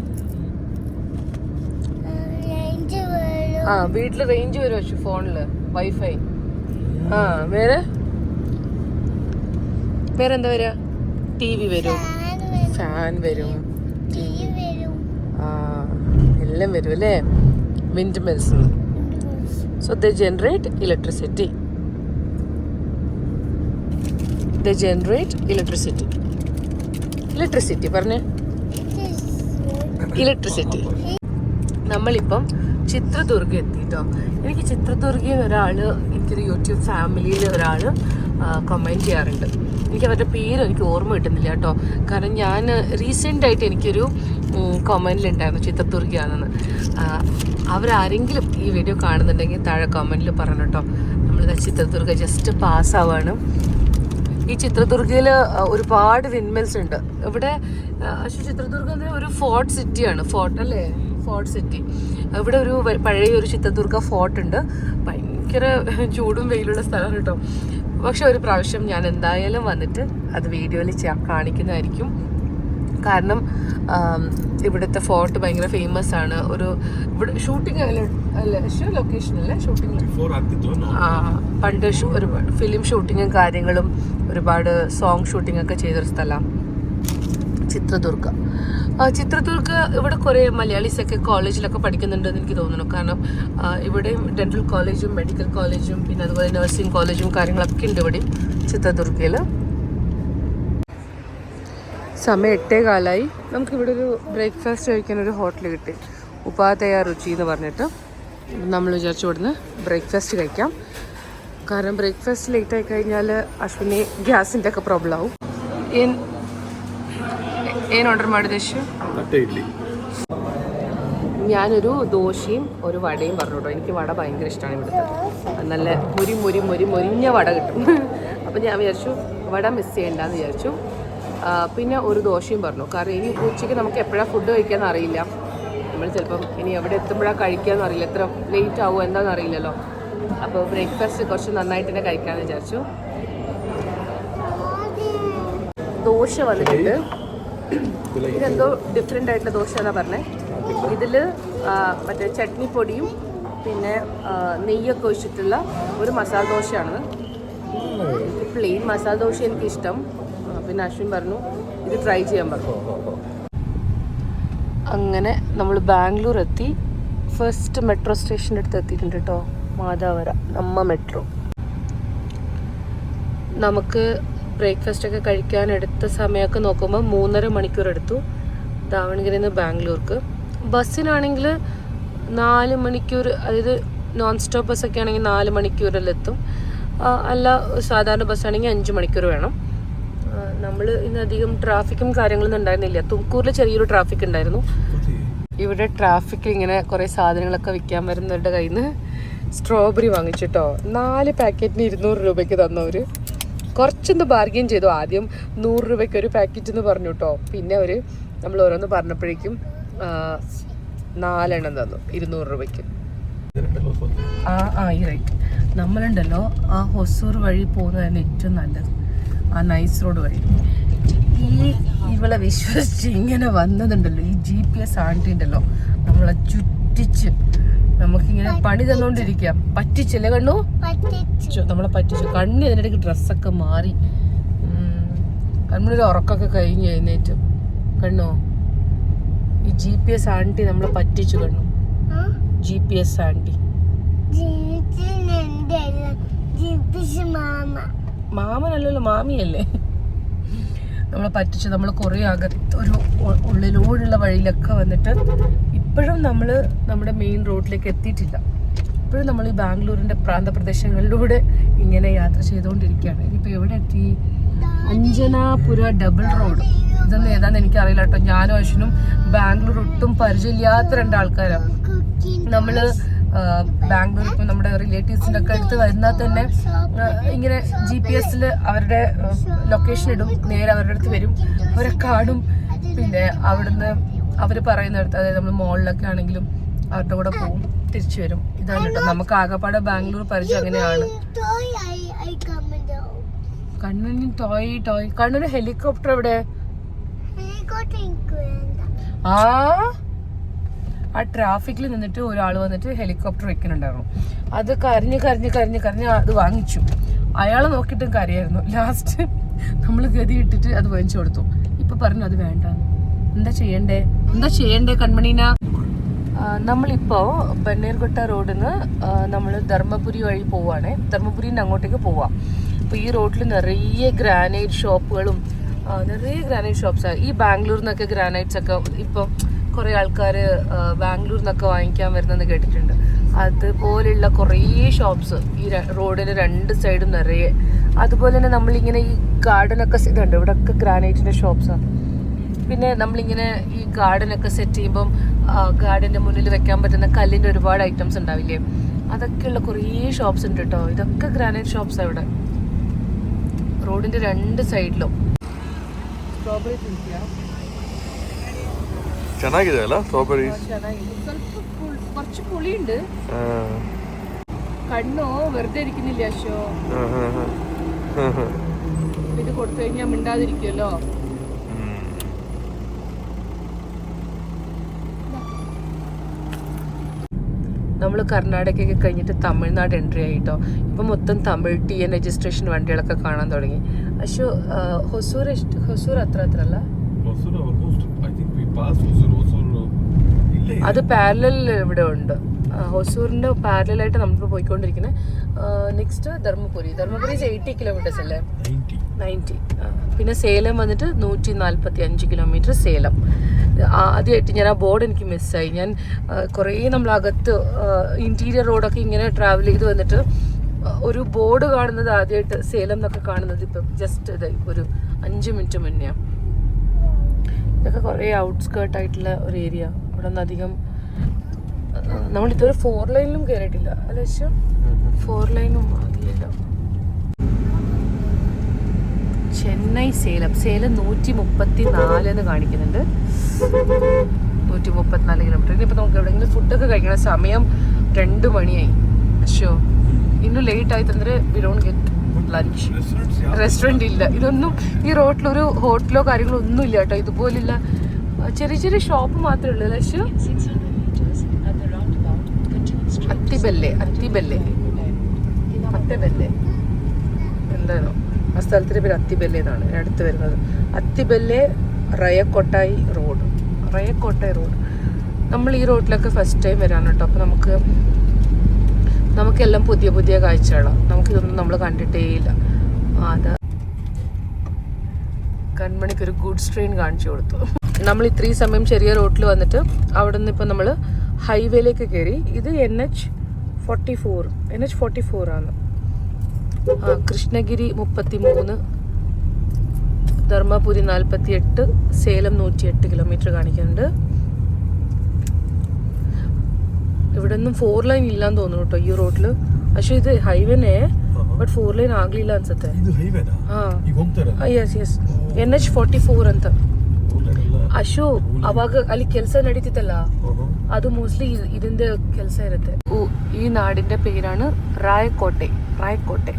വീട്ടില് റേഞ്ച് വരും പക്ഷെ ഫോണില് വൈഫൈ. വേറെന്താ വരിക? TV വരും, ഫാൻ വരും, എല്ലാം വരും അല്ലേ? Wind mills. So they generate electricity. Electricity പറഞ്ഞേ. ഇലക്ട്രിസിറ്റി. നമ്മളിപ്പം ചിത്രദുർഗ എത്തിട്ടോ. എനിക്ക് ചിത്രദുർഗയിൽ എനിക്കൊരു യൂട്യൂബ് ഫാമിലിയിൽ ഒരാൾ കമൻറ്റ് ചെയ്യാറുണ്ട്. എനിക്ക് അവരുടെ പേര് എനിക്ക് ഓർമ്മ കിട്ടുന്നില്ല കേട്ടോ. കാരണം ഞാൻ റീസെൻ്റായിട്ട് എനിക്കൊരു കമൻറ്റിലുണ്ടായിരുന്നു ചിത്രദുർഗയാണെന്ന്. അവരാരെങ്കിലും ഈ വീഡിയോ കാണുന്നുണ്ടെങ്കിൽ താഴെ കമൻറ്റിൽ പറഞ്ഞു കേട്ടോ. നമ്മളിത് ചിത്രദുർഗ ജസ്റ്റ് പാസ്സാവാണ്. ഈ ചിത്രദുർഗയിൽ ഒരുപാട് വിൻമിൽസ് ഉണ്ട് ഇവിടെ. പക്ഷേ ചിത്രദുർഗ ഒരു ഫോർട്ട് സിറ്റിയാണ്. Fort city. ഇവിടെ ഒരു പഴയൊരു ചിത്രദുർഗ ഫോർട്ട് ഉണ്ട്. ഭയങ്കര ചൂടും വെയിലുള്ള സ്ഥലമാണ് കേട്ടോ. പക്ഷെ ഒരു പ്രാവശ്യം ഞാൻ എന്തായാലും വന്നിട്ട് അത് വീഡിയോയിൽ കാണിക്കുന്നതായിരിക്കും. കാരണം ഇവിടുത്തെ ഫോർട്ട് ഭയങ്കര ഫേമസ് ആണ്. ഇവിടെ ഷൂട്ടിംഗ് അല്ലേ ലൊക്കേഷൻ അല്ലേ ഷൂട്ടിംഗ്? പണ്ട് ഒരുപാട് ഫിലിം ഷൂട്ടിങ്ങും കാര്യങ്ങളും ഒരുപാട് സോങ് ഷൂട്ടിംഗ് ഒക്കെ ചെയ്തൊരു സ്ഥലമാണ് ചിത്രദുർഗ. ഇവിടെ കുറേ മലയാളീസൊക്കെ കോളേജിലൊക്കെ പഠിക്കുന്നുണ്ടെന്ന് എനിക്ക് തോന്നുന്നു. കാരണം ഇവിടെയും ഡെന്റൽ കോളേജും മെഡിക്കൽ കോളേജും പിന്നെ അതുപോലെ നഴ്സിംഗ് കോളേജും കാര്യങ്ങളൊക്കെ ഉണ്ട് ഇവിടെ ചിത്രദുർഗയിൽ. സമയം 8:15. നമുക്കിവിടെ ഒരു ബ്രേക്ക്ഫാസ്റ്റ് കഴിക്കാൻ ഒരു ഹോട്ടൽ കിട്ടി. ഉപാധയ രുചി എന്ന് പറഞ്ഞിട്ട്. നമ്മൾ വിചാരിച്ചു ഇവിടുന്ന് ബ്രേക്ക്ഫാസ്റ്റ് കഴിക്കാം. കാരണം ബ്രേക്ക്ഫാസ്റ്റ് ലേറ്റ് ആയി കഴിഞ്ഞാൽ അശ്വിനി ഗ്യാസിൻ്റെ ഒക്കെ പ്രോബ്ലം ആവും. ಏನು ಆರ್ಡರ್ ಮಾಡಿದೆ? ഇഡ്ഡലി. ഞാനൊരു ദോശയും ഒരു വടയും പറഞ്ഞു കേട്ടോ. എനിക്ക് വട ഭയങ്കര ഇഷ്ടമാണ്. ഇവിടുത്തെ നല്ല മുരിഞ്ഞ വട കിട്ടും. അപ്പം ഞാൻ വിചാരിച്ചു വട മിസ് ചെയ്യണ്ടെന്ന് വിചാരിച്ചു. പിന്നെ ഒരു ദോശയും പറഞ്ഞു. കാരണം ഇനി ഉച്ചയ്ക്ക് നമുക്ക് എപ്പോഴാണ് ഫുഡ് കഴിക്കാമെന്ന് അറിയില്ല. നമ്മൾ ചിലപ്പം ഇനി എവിടെ എത്തുമ്പോഴാണ് കഴിക്കാമെന്ന് അറിയില്ല. എത്ര ലേറ്റ് ആവുമോ എന്താണെന്ന് അറിയില്ലല്ലോ. അപ്പോൾ ബ്രേക്ക്ഫാസ്റ്റ് കുറച്ച് നന്നായിട്ട് തന്നെ കഴിക്കാമെന്ന് വിചാരിച്ചു. ദോശ വന്നിട്ടുണ്ട്. ഇതെന്തോ ഡിഫറെൻ്റ് ആയിട്ടുള്ള ദോശ എന്നാണ് പറഞ്ഞത്. ഇതിൽ മറ്റേ ചട്നി പൊടിയും പിന്നെ നെയ്യൊക്കെ ഒഴിച്ചിട്ടുള്ള ഒരു മസാല ദോശയാണ്. പ്ലെയിൻ മസാല ദോശ എനിക്കിഷ്ടം. പിന്നെ അശ്വിൻ പറഞ്ഞു ഇത് ട്രൈ ചെയ്യാൻ പറഞ്ഞു. അങ്ങനെ നമ്മൾ ബാംഗ്ലൂർ എത്തി. ഫസ്റ്റ് മെട്രോ സ്റ്റേഷൻ്റെ അടുത്ത് എത്തിയിട്ടുണ്ട് കേട്ടോ. മാതാവര മെട്രോ. നമുക്ക് ബ്രേക്ക്ഫാസ്റ്റ് ഒക്കെ കഴിക്കാൻ എടുത്ത സമയമൊക്കെ നോക്കുമ്പോൾ 3.5 മണിക്കൂർ എടുത്തു ദാവണഗിരിയിൽ നിന്ന് ബാംഗ്ലൂർക്ക്. ബസ്സിനാണെങ്കിൽ 4 മണിക്കൂർ, അതായത് നോൺ സ്റ്റോപ്പ് ബസ്സൊക്കെ ആണെങ്കിൽ 4 മണിക്കൂറിലെത്തും. അല്ല സാധാരണ ബസ്സാണെങ്കിൽ 5 മണിക്കൂർ വേണം. നമ്മൾ ഇന്നധികം ട്രാഫിക്കും കാര്യങ്ങളൊന്നും ഉണ്ടായിരുന്നില്ല. തുംകൂറിൽ ചെറിയൊരു ട്രാഫിക് ഉണ്ടായിരുന്നു. ഇവിടെ ട്രാഫിക്കിൽ ഇങ്ങനെ കുറേ സാധനങ്ങളൊക്കെ വിൽക്കാൻ വരുന്നവരുടെ കയ്യിൽ നിന്ന് സ്ട്രോബെറി വാങ്ങിച്ചിട്ടോ. 4 പാക്കറ്റിന് 200 രൂപയ്ക്ക് തന്നവർ. കുറച്ചൊന്ന് ബാർഗെയിൻ ചെയ്തു. ആദ്യം 100 രൂപയ്ക്ക് ഒരു പാക്കറ്റ് എന്ന് പറഞ്ഞു കേട്ടോ. പിന്നെ നമ്മൾ ഓരോന്ന് പറഞ്ഞപ്പോഴേക്കും 4 എണ്ണം തന്നു 200 രൂപയ്ക്ക്. ഈ റൈറ്റ്. നമ്മളുണ്ടല്ലോ ആ ഹൊസൂർ വഴി പോകുന്നതാണ് ഏറ്റവും നല്ലത്. ആ നൈസ് റോഡ് വഴി. ഇവളെ വിശ്വസിച്ച് ഇങ്ങനെ വന്നതുണ്ടല്ലോ ഈ GPS ആണ്ടി ഉണ്ടല്ലോ നമ്മളെ ചുറ്റിച്ച് നമുക്കിങ്ങനെ പണി തന്നോണ്ടിരിക്കാം. പറ്റിച്ചല്ലേ കണ്ണു? നമ്മളെ പറ്റിച്ചു. കണ്ണി അതിനിടയ്ക്ക് ഡ്രസ്സൊക്കെ മാറി. കണ്ണൊരു ഉറക്കമൊക്കെ കഴിഞ്ഞ് എഴുന്നേറ്റ്. കണ്ണോ ഈ GPS ആണ്ടി നമ്മളെ പറ്റിച്ചു. കണ്ണു GPS ആണ്ടി മാമനല്ലല്ലോ മാമിയല്ലേ. നമ്മളെ പറ്റിച്ചു. നമ്മൾ കുറേ അകത്തൊരു ഉള്ളിലൂടെയുള്ള വഴിയിലൊക്കെ വന്നിട്ട് ഇപ്പോഴും നമ്മൾ നമ്മുടെ മെയിൻ റോഡിലേക്ക് എത്തിയിട്ടില്ല. ഇപ്പോഴും നമ്മൾ ഈ ബാംഗ്ലൂരിൻ്റെ പ്രാന്തപ്രദേശങ്ങളിലൂടെ ഇങ്ങനെ യാത്ര ചെയ്തുകൊണ്ടിരിക്കുകയാണ്. ഇനിയിപ്പോൾ എവിടെ എത്തി? അഞ്ജനാപുര ഡബിൾ റോഡ്. ഇതൊന്നും ഏതാണെന്ന് എനിക്കറിയില്ല കേട്ടോ. ഞാനും അശ്വിനും ബാംഗ്ലൂർ ഒട്ടും പരിചയമില്ലാത്ത 2 ആൾക്കാരാണ്. നമ്മൾ ബാംഗ്ലൂർ ഇപ്പം നമ്മുടെ റിലേറ്റീവ്സിൻ്റെ ഒക്കെ അടുത്ത് വരുന്നാൽ തന്നെ ഇങ്ങനെ GPS അവരുടെ ലൊക്കേഷൻ ഇടും, നേരെ അവരുടെ അടുത്ത് വരും, അവരെ കാണും. പിന്നെ അവിടുന്ന് അവർ പറയുന്നിടത്ത്, അതായത് നമ്മൾ മോളിലൊക്കെ ആണെങ്കിലും അവരുടെ കൂടെ പോകും, തിരിച്ചു വരും. ഇതാണ് കേട്ടോ നമുക്ക് ആകെപ്പാടെ ബാംഗ്ലൂർ പരിചയം അങ്ങനെയാണ്. കണ്ണന് ടോയ് കണ്ണന് ഹെലികോപ്റ്റർ എവിടെ? ആ ട്രാഫിക്കിൽ നിന്നിട്ട് ഒരാൾ വന്നിട്ട് ഹെലികോപ്റ്റർ വെക്കുന്നുണ്ടായിരുന്നു. അത് കരഞ്ഞ് അത് വാങ്ങിച്ചു. അയാളെ നോക്കിയിട്ടും കരയായിരുന്നു. ലാസ്റ്റ് നമ്മൾ ഗതി ഇട്ടിട്ട് അത് വാങ്ങിച്ചു കൊടുത്തു. ഇപ്പൊ പറഞ്ഞു അത് വേണ്ട. എന്താ ചെയ്യണ്ടേ കൺമണീന? നമ്മളിപ്പോ ബന്നേർഘട്ട റോഡിൽ നിന്ന് നമ്മൾ ധർമ്മപുരി വഴി പോവാണ്. ധർമ്മപുരിയിൽ നിന്ന് അങ്ങോട്ടേക്ക് പോവാം. അപ്പോൾ ഈ റോഡിൽ നിറയെ ഗ്രാനൈറ്റ് ഷോപ്പുകളും നിറയെ ഗ്രാനൈറ്റ് ഷോപ്പ്സാണ്. ഈ ബാംഗ്ലൂരിൽ നിന്നൊക്കെ ഗ്രാനൈറ്റ്സ് ഒക്കെ ഇപ്പോൾ കുറേ ആൾക്കാർ ബാംഗ്ലൂരിൽ നിന്നൊക്കെ വാങ്ങിക്കാൻ വരുന്നതെന്ന് കേട്ടിട്ടുണ്ട്. അതുപോലെയുള്ള കുറേ ഷോപ്സ് ഈ റോഡിന് രണ്ട് സൈഡും നിറയെ. അതുപോലെ തന്നെ നമ്മളിങ്ങനെ ഈ ഗാർഡനൊക്കെ ഇതുണ്ട്, ഇവിടെയൊക്കെ ഗ്രാനൈറ്റിൻ്റെ ഷോപ്സാണ്. പിന്നെ നമ്മളിങ്ങനെ ഈ ഗാർഡനൊക്കെ സെറ്റ് ചെയ്യുമ്പം ഗാർഡൻ്റെ മുന്നിൽ വെക്കാൻ പറ്റുന്ന കല്ലിൻ്റെ ഒരുപാട് ഐറ്റംസ് ഉണ്ടാവില്ലേ, അതൊക്കെയുള്ള കുറേ ഷോപ്സ് ഉണ്ട് കേട്ടോ. ഇതൊക്കെ ഗ്രാനൈറ്റ് ഷോപ്സാണ് ഇവിടെ റോഡിൻ്റെ രണ്ട് സൈഡിലും. സ്ട്രോബെറി ಚೆನ್ನಾಗಿದೆ ಅಲ್ಲ ಸ್ಟ್ರಾಬೆರಿ? ಚೆನ್ನಾಗಿದೆ. ಸ್ವಲ್ಪ കുറച്ച് പുളിയുണ്ട്. കണ്ണോ വെറുതെ ഇരിക്കുന്നില്ല അശോ. ഇത് കൊടുത്തു കഴിഞ്ഞാൽ മിണ്ടാതിരിക്കുമല്ലോ. നമ്മൾ കർണാടകയൊക്കെ കഴിഞ്ഞിട്ട് തമിഴ്നാട് എൻട്രി ആയിട്ടോ. ഇപ്പം മൊത്തം തമിഴ് TN രജിസ്ട്രേഷൻ വണ്ടികളൊക്കെ കാണാൻ തുടങ്ങി. അശോ ഹൊസൂർ അത്ര അല്ല, അത് പാരലൽ ഇവിടെ ഉണ്ട്. ഹൊസൂറിന്റെ പാരലായിട്ട് നമ്മളിപ്പോൾ പോയിക്കൊണ്ടിരിക്കുന്നത്. നെക്സ്റ്റ് ധർമ്മപുരി 80 കിലോമീറ്റേഴ്സ് അല്ലേ? 90. പിന്നെ സേലം വന്നിട്ട് 145 കിലോമീറ്റർ സേലം. ആദ്യമായിട്ട് ഞാൻ ആ ബോർഡ് എനിക്ക് മിസ്സായി. ഞാൻ കുറേ നമ്മളകത്ത് ഇൻറ്റീരിയർ റോഡൊക്കെ ഇങ്ങനെ ട്രാവൽ ചെയ്ത് വന്നിട്ട് ഒരു ബോർഡ് കാണുന്നത് ആദ്യമായിട്ട് സേലം എന്നൊക്കെ കാണുന്നത് ഇപ്പം ജസ്റ്റ് ഇത് ഒരു 5 മിനിറ്റ് മുന്നേ. ഇതൊക്കെ കുറേ ഔട്ട്സ്കേർട്ടായിട്ടുള്ള ഒരു ഏരിയ. ഇവിടെ ഒന്നും അധികം നമ്മളിതുവരെ 4 ലൈനിലും കയറിയിട്ടില്ല അല്ല. പക്ഷെ 4 ലൈനും ആകില്ല. ചെന്നൈ സേലം 134 എന്ന് കാണിക്കുന്നുണ്ട്. 134 കിലോമീറ്റർ. ഇനിയിപ്പോൾ നമുക്ക് എവിടെയെങ്കിലും ഫുഡൊക്കെ കഴിക്കണം. സമയം 2 മണിയായി. അശോ ഇന്നും ലേറ്റ് ആയി തന്നെ we don't get lunch. Restaurant ഇല്ല. ഇതൊന്നും ഈ റോഡിലൊരു ഹോട്ടലോ കാര്യങ്ങളോ ഒന്നും ഇല്ല കേട്ടോ. ഇതുപോലുള്ള ചെറിയ ചെറിയ ഷോപ്പ് മാത്രമേ ഉള്ളൂ. പക്ഷേ അത്തിബെല്ലെ എന്താണോ ആ സ്ഥലത്തിൻ്റെ പേര് അത്തിബെല്ലെ എന്നാണ് അടുത്ത് വരുന്നത്. അത്തിബെല്ലെ റയക്കോട്ടായി റോഡ്. നമ്മൾ ഈ റോഡിലൊക്കെ ഫസ്റ്റ് ടൈം വരാണ് കേട്ടോ. അപ്പോൾ നമുക്കെല്ലാം പുതിയ പുതിയ കാഴ്ചകളാണ്. നമുക്കിതൊന്നും നമ്മൾ കണ്ടിട്ടേ ഇല്ല. അതാ കൺമണിക്കൊരു ഗുഡ്സ് ട്രെയിൻ കാണിച്ചു കൊടുത്തു. നമ്മൾ ഇത്രയും സമയം ചെറിയ റോഡിൽ വന്നിട്ട് അവിടെ നിന്ന് ഇപ്പം നമ്മൾ ഹൈവേയിലേക്ക് കയറി. ഇത് NH44 ആണ്. കൃഷ്ണഗിരി 33, ധർമ്മപുരി 48, സേലം 108 കിലോമീറ്റർ കാണിക്കുന്നുണ്ട്. ഇവിടെ ഒന്നും 4 ಲೈನ್ ಇಲ್ಲಾಂತ തോന്നുന്നു കേട്ടോ ಈ ರೋಡ್ಲು. ಅಶೋ ಇದು ಹೈವೇನೇ ಬಟ್ 4 ಲೈನ್ ಆಗ್ಲಿಲ್ಲ ಅನ್ಸುತ್ತೆ. ಎಸ್ NH44 ಅಂತ. ಅಶೋ ಅವಾಗ ಅಲ್ಲಿ ಕೆಲಸ ನಡೀತಿತ್ತಲ್ಲ, ಅದು ಮೋಸ್ಟ್ಲಿ ഇതിന്റെ ಕೆಲಸ ಇರುತ್ತೆ. ഈ നാടിന്റെ പേരാണ് റായക്കോട്ടെ.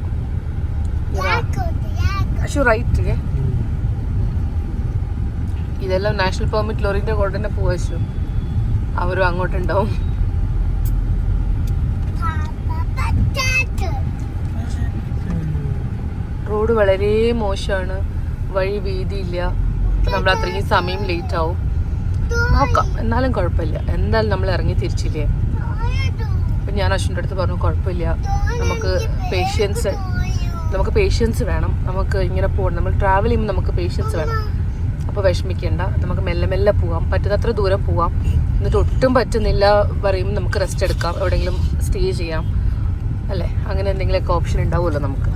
അശോ റൈറ്റ്. ഇതെല്ലാം നാഷണൽ പെർമിറ്റ് ലോറിന്റെ കൂടെ തന്നെ പോവാ. അവരും അങ്ങോട്ടുണ്ടാവും. റോഡ് വളരെ മോശമാണ്, വഴി വീതിയില്ല. നമ്മൾ അത്രയും സമയം ലേറ്റ് ആവും. നോക്കാം, എന്നാലും കുഴപ്പമില്ല. എന്തായാലും നമ്മൾ ഇറങ്ങി തിരിച്ചില്ലേ. അപ്പം ഞാൻ അശ്വിൻ്റെ അടുത്ത് പറഞ്ഞു കുഴപ്പമില്ല, നമുക്ക് പേഷ്യൻസ് വേണം. നമുക്ക് ഇങ്ങനെ പോകണം, നമ്മൾ ട്രാവൽ ചെയ്യുമ്പോൾ നമുക്ക് പേഷ്യൻസ് വേണം. അപ്പോൾ വിഷമിക്കേണ്ട, നമുക്ക് മെല്ലെ മെല്ലെ പോവാം, പറ്റുന്നത്ര ദൂരം പോവാം. എന്നിട്ട് ഒട്ടും പറ്റുന്നില്ല പറയുമ്പോൾ നമുക്ക് റെസ്റ്റ് എടുക്കാം, എവിടെയെങ്കിലും സ്റ്റേ ചെയ്യാം അല്ലേ. അങ്ങനെ എന്തെങ്കിലുമൊക്കെ ഓപ്ഷൻ ഉണ്ടാവുമല്ലോ നമുക്ക്.